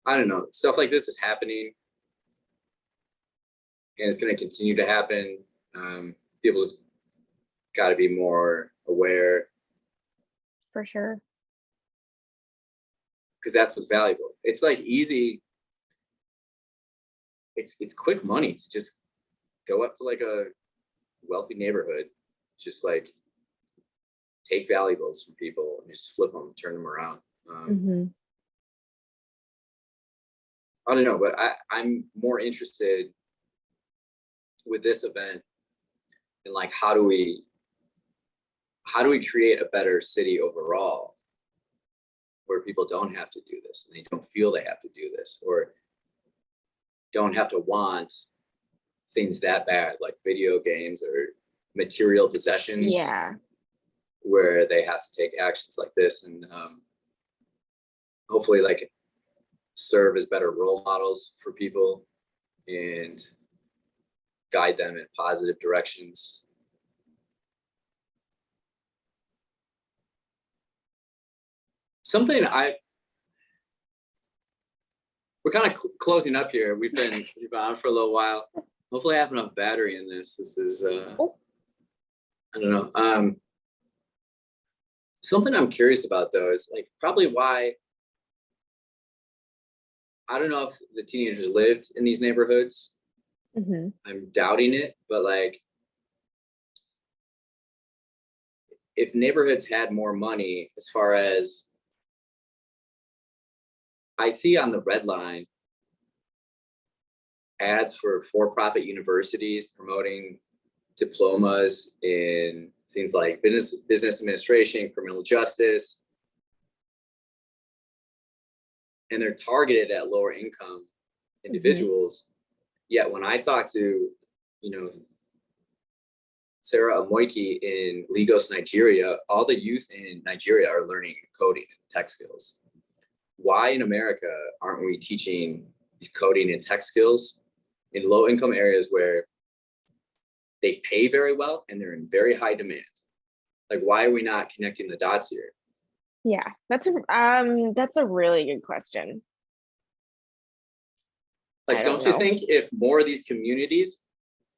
I don't know. Stuff like this is happening, and it's going to continue to happen. People just got to be more aware, For sure. because that's what's valuable. It's like easy. It's quick money to just go up to like a wealthy neighborhood, just like take valuables from people and just flip them, turn them around. I don't know, but I'm more interested with this event in like how do we create a better city overall, where people don't have to do this and they don't feel they have to do this, or don't have to want things that bad like video games or material possessions. Yeah. Where they have to take actions like this, and hopefully like serve as better role models for people and guide them in positive directions. Something we're kind of closing up here. We've been on for a little while. Hopefully I have enough battery in this. This is I don't know. Something I'm curious about though is like probably why, I don't know if the teenagers lived in these neighborhoods. I'm doubting it, but like if neighborhoods had more money, as far as I see on the red line, ads for for-profit universities promoting diplomas in things like business administration, criminal justice, and they're targeted at lower income individuals. Yet when I talk to, Sarah Amoiki in Lagos, Nigeria, all the youth in Nigeria are learning coding and tech skills. Why in America aren't we teaching these coding and tech skills in low income areas where they pay very well and they're in very high demand? Like, why are we not connecting the dots here? Yeah, that's a really good question. Like, don't you think if more of these communities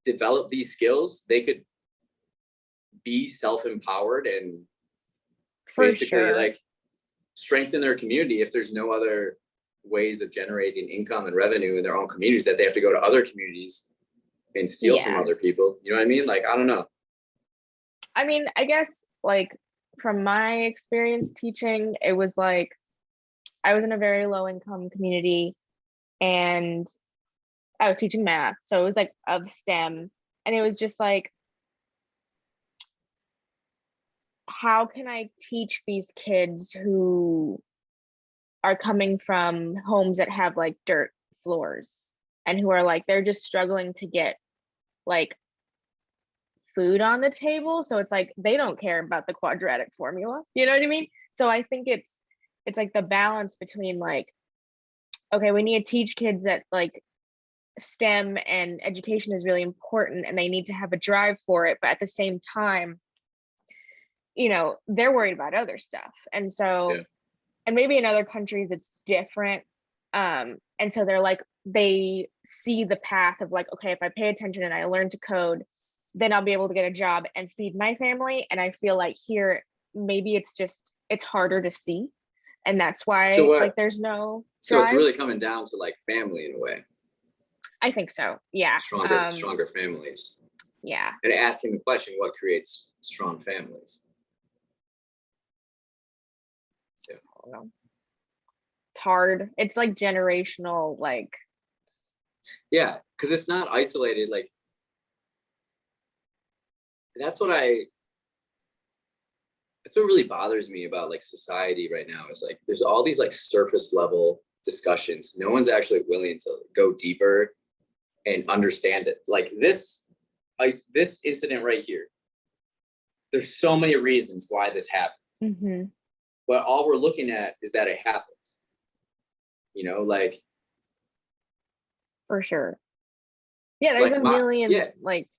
develop these skills, they could be self-empowered and basically like strengthen their community if there's no other ways of generating income and revenue in their own communities, that they have to go to other communities and steal from other people? You know what I mean? Like, I don't know. I mean, I guess like from my experience teaching, it was like I was in a very low income community and I was teaching math. So it was like of STEM. And it was just like, how can I teach these kids who are coming from homes that have like dirt floors and who are like, they're just struggling to get like food on the table? So it's like they don't care about the quadratic formula. You know what I mean? So I think it's like the balance between like, okay, we need to teach kids that like STEM and education is really important and they need to have a drive for it, but at the same time, they're worried about other stuff. And so and maybe in other countries it's different, and so they're like, they see the path of like, okay, if I pay attention and I learn to code, then I'll be able to get a job and feed my family. And I feel like here maybe it's harder to see, and that's why like there's no drive. So it's really coming down to like family in a way. I think so. Yeah. Stronger families. Yeah. And asking the question, what creates strong families? Yeah. I don't know. It's hard. It's like generational, like. Yeah, because it's not isolated. Like, that's what really bothers me about like society right now, is like there's all these like surface level discussions. No one's actually willing to go deeper and understand it. Like this incident right here, there's so many reasons why this happened, but all we're looking at is that it happened. Like, for sure. Yeah, there's like a million like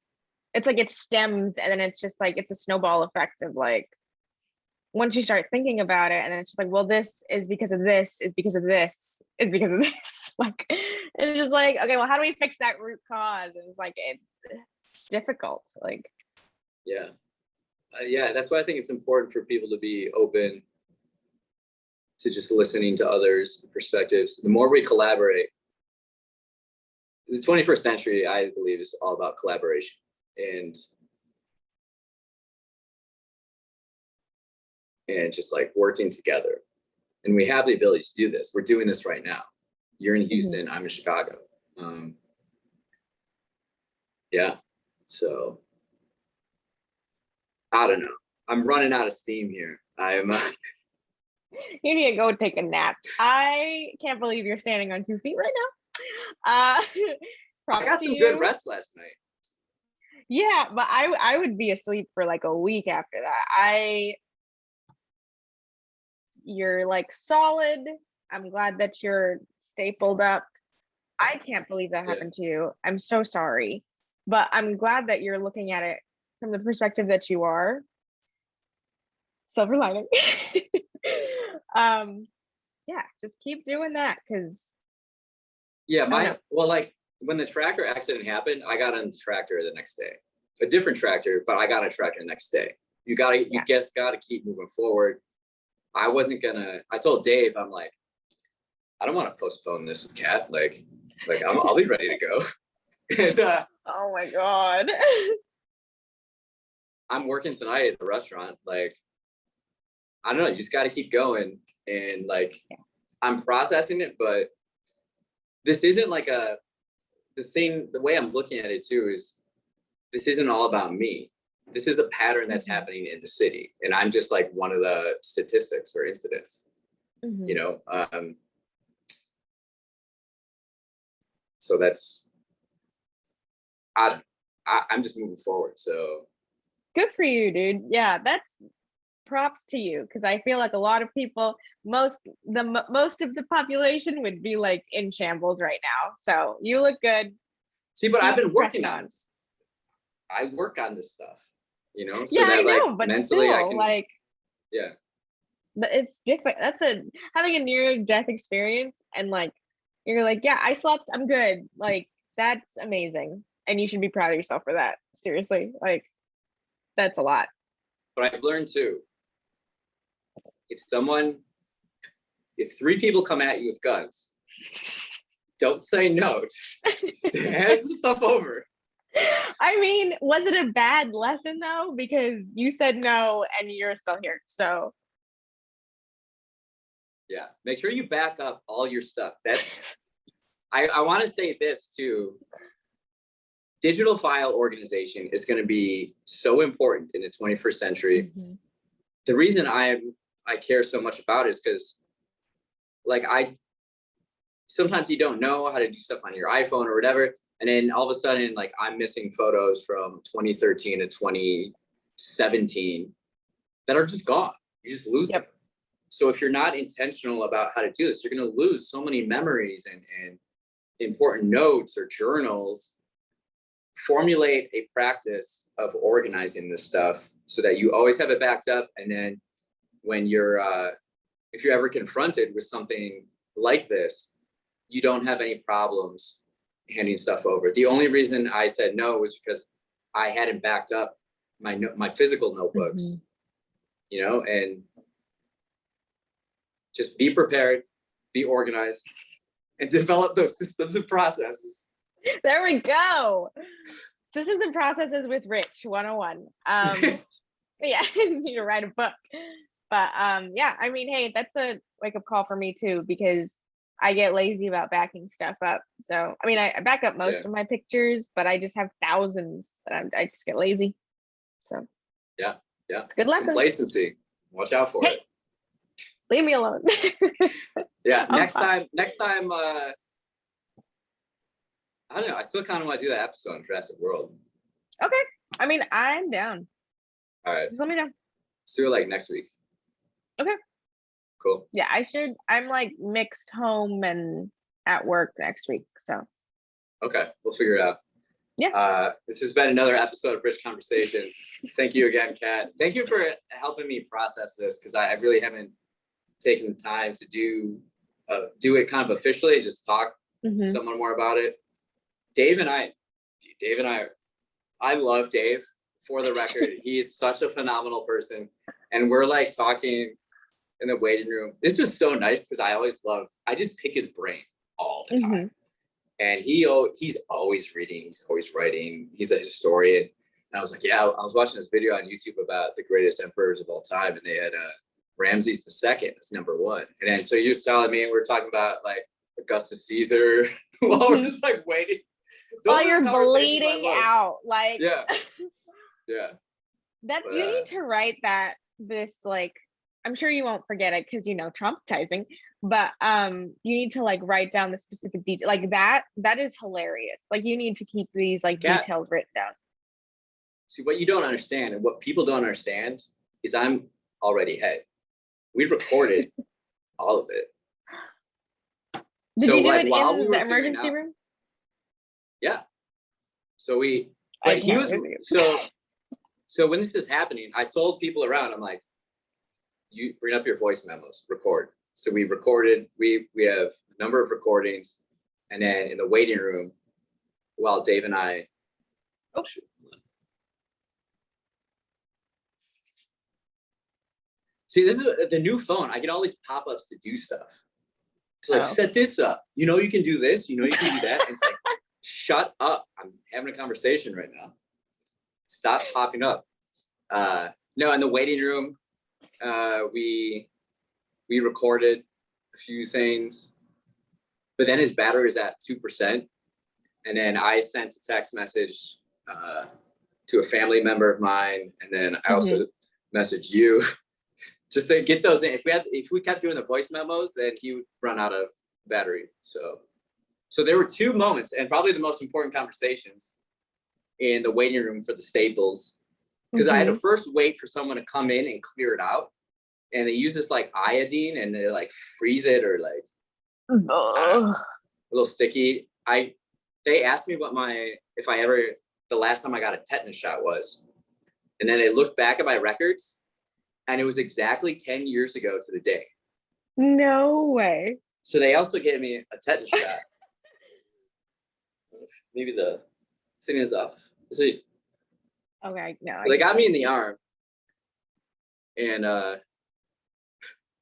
it's like it stems, and then it's just like it's a snowball effect of like once you start thinking about it, and then it's just like, well, this is because of this, is because of this, is because of this. Like it's just like, okay, well, how do we fix that root cause? And it's like it's difficult. Like Yeah. Yeah, that's why I think it's important for people to be open to just listening to others' perspectives. The more we collaborate, the 21st century, I believe, is all about collaboration and just like working together. And we have the ability to do this. We're doing this right now. You're in Houston, I'm in Chicago. Yeah, so I don't know. I'm running out of steam here. I'm. you need to go take a nap. I can't believe you're standing on 2 feet right now. I got some good rest last night. Yeah, but I would be asleep for like a week after that. You're like solid. I'm glad that you're stapled up. I can't believe that happened to you. I'm so sorry. But I'm glad that you're looking at it from the perspective that you are. Silver lining. Yeah, just keep doing that because like when the tractor accident happened, I got on the tractor the next day. A different tractor, but I got a tractor the next day. You just gotta keep moving forward. I wasn't gonna, I told Dave, I'm like, I don't want to postpone this with Kat. Like I'll be ready to go. And, oh my God. I'm working tonight at the restaurant. Like, I don't know, you just got to keep going. And like, I'm processing it, but this isn't like the way I'm looking at it too is this isn't all about me. This is a pattern that's happening in the city. And I'm just like one of the statistics or incidents, you know? So that's, I'm just moving forward. So good for you, dude. Yeah, that's props to you because I feel like a lot of people, most of the population would be like in shambles right now. So you look good. See, but I've been working on this. I work on this stuff, you know? So yeah, that, I know, like, but mentally still, I can, like, yeah. It's different. That's having a near death experience and like you're like, yeah, I slept, I'm good. Like that's amazing. And you should be proud of yourself for that. Seriously. Like that's a lot. But I've learned too, if 3 people come at you with guns, don't say no. Just hand stuff over. I mean, was it a bad lesson though? Because you said no and you're still here. So yeah, make sure you back up all your stuff. I want to say this too. Digital file organization is going to be so important in the 21st century. The reason I care so much about it is because like sometimes you don't know how to do stuff on your iPhone or whatever. And then all of a sudden, like I'm missing photos from 2013 to 2017 that are just gone. You just lose them. So if you're not intentional about how to do this, you're going to lose so many memories and important notes or journals. Formulate a practice of organizing this stuff so that you always have it backed up. And then when if you're ever confronted with something like this, you don't have any problems handing stuff over. The only reason I said no was because I hadn't backed up my physical notebooks, you know, and just be prepared, be organized, and develop those systems and processes. There we go. Systems and processes with Rich 101. Yeah, you need to write a book. But yeah, I mean, hey, that's a wake-up call for me too, because I get lazy about backing stuff up. So I mean, I back up most of my pictures, but I just have thousands that I just get lazy. So yeah, it's a good lesson. Complacency. Watch out for it. Leave me alone. Yeah, next time, I don't know. I still kind of want to do that episode on Jurassic World. Okay. I mean, I'm down. All right. Just let me know. See you like next week. Okay. Cool. Yeah, I'm like mixed home and at work next week. So. Okay. We'll figure it out. This has been another episode of Rich Conversations. Thank you again, Kat. Thank you for helping me process this, because I really haven't taken the time to do it kind of officially, just talk to someone more about it. Dave and I, I love Dave, for the record. He is such a phenomenal person. And we're like talking in the waiting room. This was so nice because I just pick his brain all the time. And he's always reading, he's always writing, he's a historian. And I was like, yeah, I was watching this video on YouTube about the greatest emperors of all time, and they had Ramses II as #1. And then so you're telling me, and we're talking about like Augustus Caesar while we're just like waiting. While you're bleeding out, like yeah. You need to write this like, I'm sure you won't forget it because traumatizing, but you need to like write down the specific detail like that is hilarious. Like you need to keep these like details written down. See, what you don't understand and what people don't understand is I'm already ahead. We've recorded all of it. Did you do it in the emergency room? Yeah. So so when this is happening, I told people around, I'm like, you bring up your voice memos, record. So we recorded, we have a number of recordings, and then in the waiting room, while Dave and I, see, this is the new phone. I get all these pop-ups to do stuff. It's like, set this up. You can do this. You can do that. And it's like, shut up. I'm having a conversation right now. Stop popping up. No, in the waiting room, we recorded a few things, but then his battery is at 2%. And then I sent a text message to a family member of mine. And then I also messaged you just to get those in. If we kept doing the voice memos, then he would run out of battery. So there were two moments, and probably the most important conversations in the waiting room for the Staples, because I had to first wait for someone to come in and clear it out. And they use this like iodine, and they like freeze it, or like a little sticky. They asked me the last time I got a tetanus shot was, and then they looked back at my records, and it was exactly 10 years ago to the day. No way. So they also gave me a tetanus shot. Maybe the thing is off. See. Okay, no. They got me in the arm, and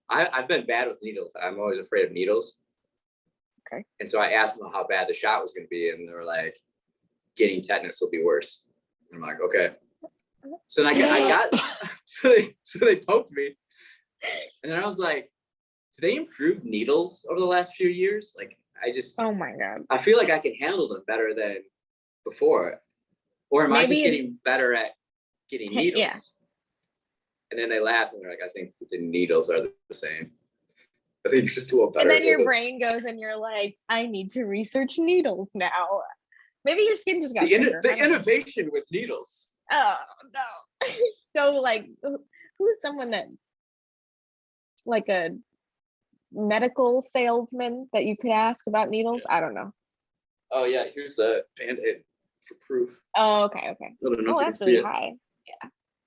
I've been bad with needles. I'm always afraid of needles. Okay. And so I asked them how bad the shot was going to be, and they were like, getting tetanus will be worse. And I'm like, okay. So then I got so they poked me, and then I was like, do they improve needles over the last few years? Like, oh my God. I feel like I can handle them better than before. Or am I just getting better at getting needles? Yeah. And then they laughed, and they're like, I think the needles are the same. I think you're just a little better. And then your brain goes and you're like, I need to research needles now. Maybe your skin just got the innovation with needles. Oh no. So like, who's someone that, like a medical salesman that you could ask about needles? I don't know. Oh yeah, here's the Band-Aid for proof. Oh, okay. Oh, that's really high.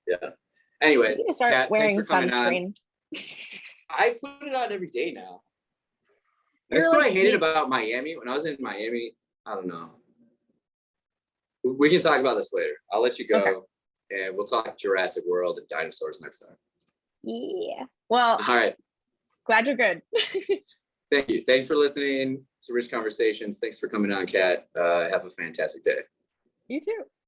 Yeah. Anyways, you need to start wearing sunscreen. I put it on every day now. That's what I hated about Miami. When I was in Miami, I don't know. We can talk about this later. I'll let you go, and we'll talk Jurassic World and dinosaurs next time. Yeah. Well. All right. Glad you're good. Thank you. Thanks for listening to Rich Conversations. Thanks for coming on, Kat. Have a fantastic day. You too.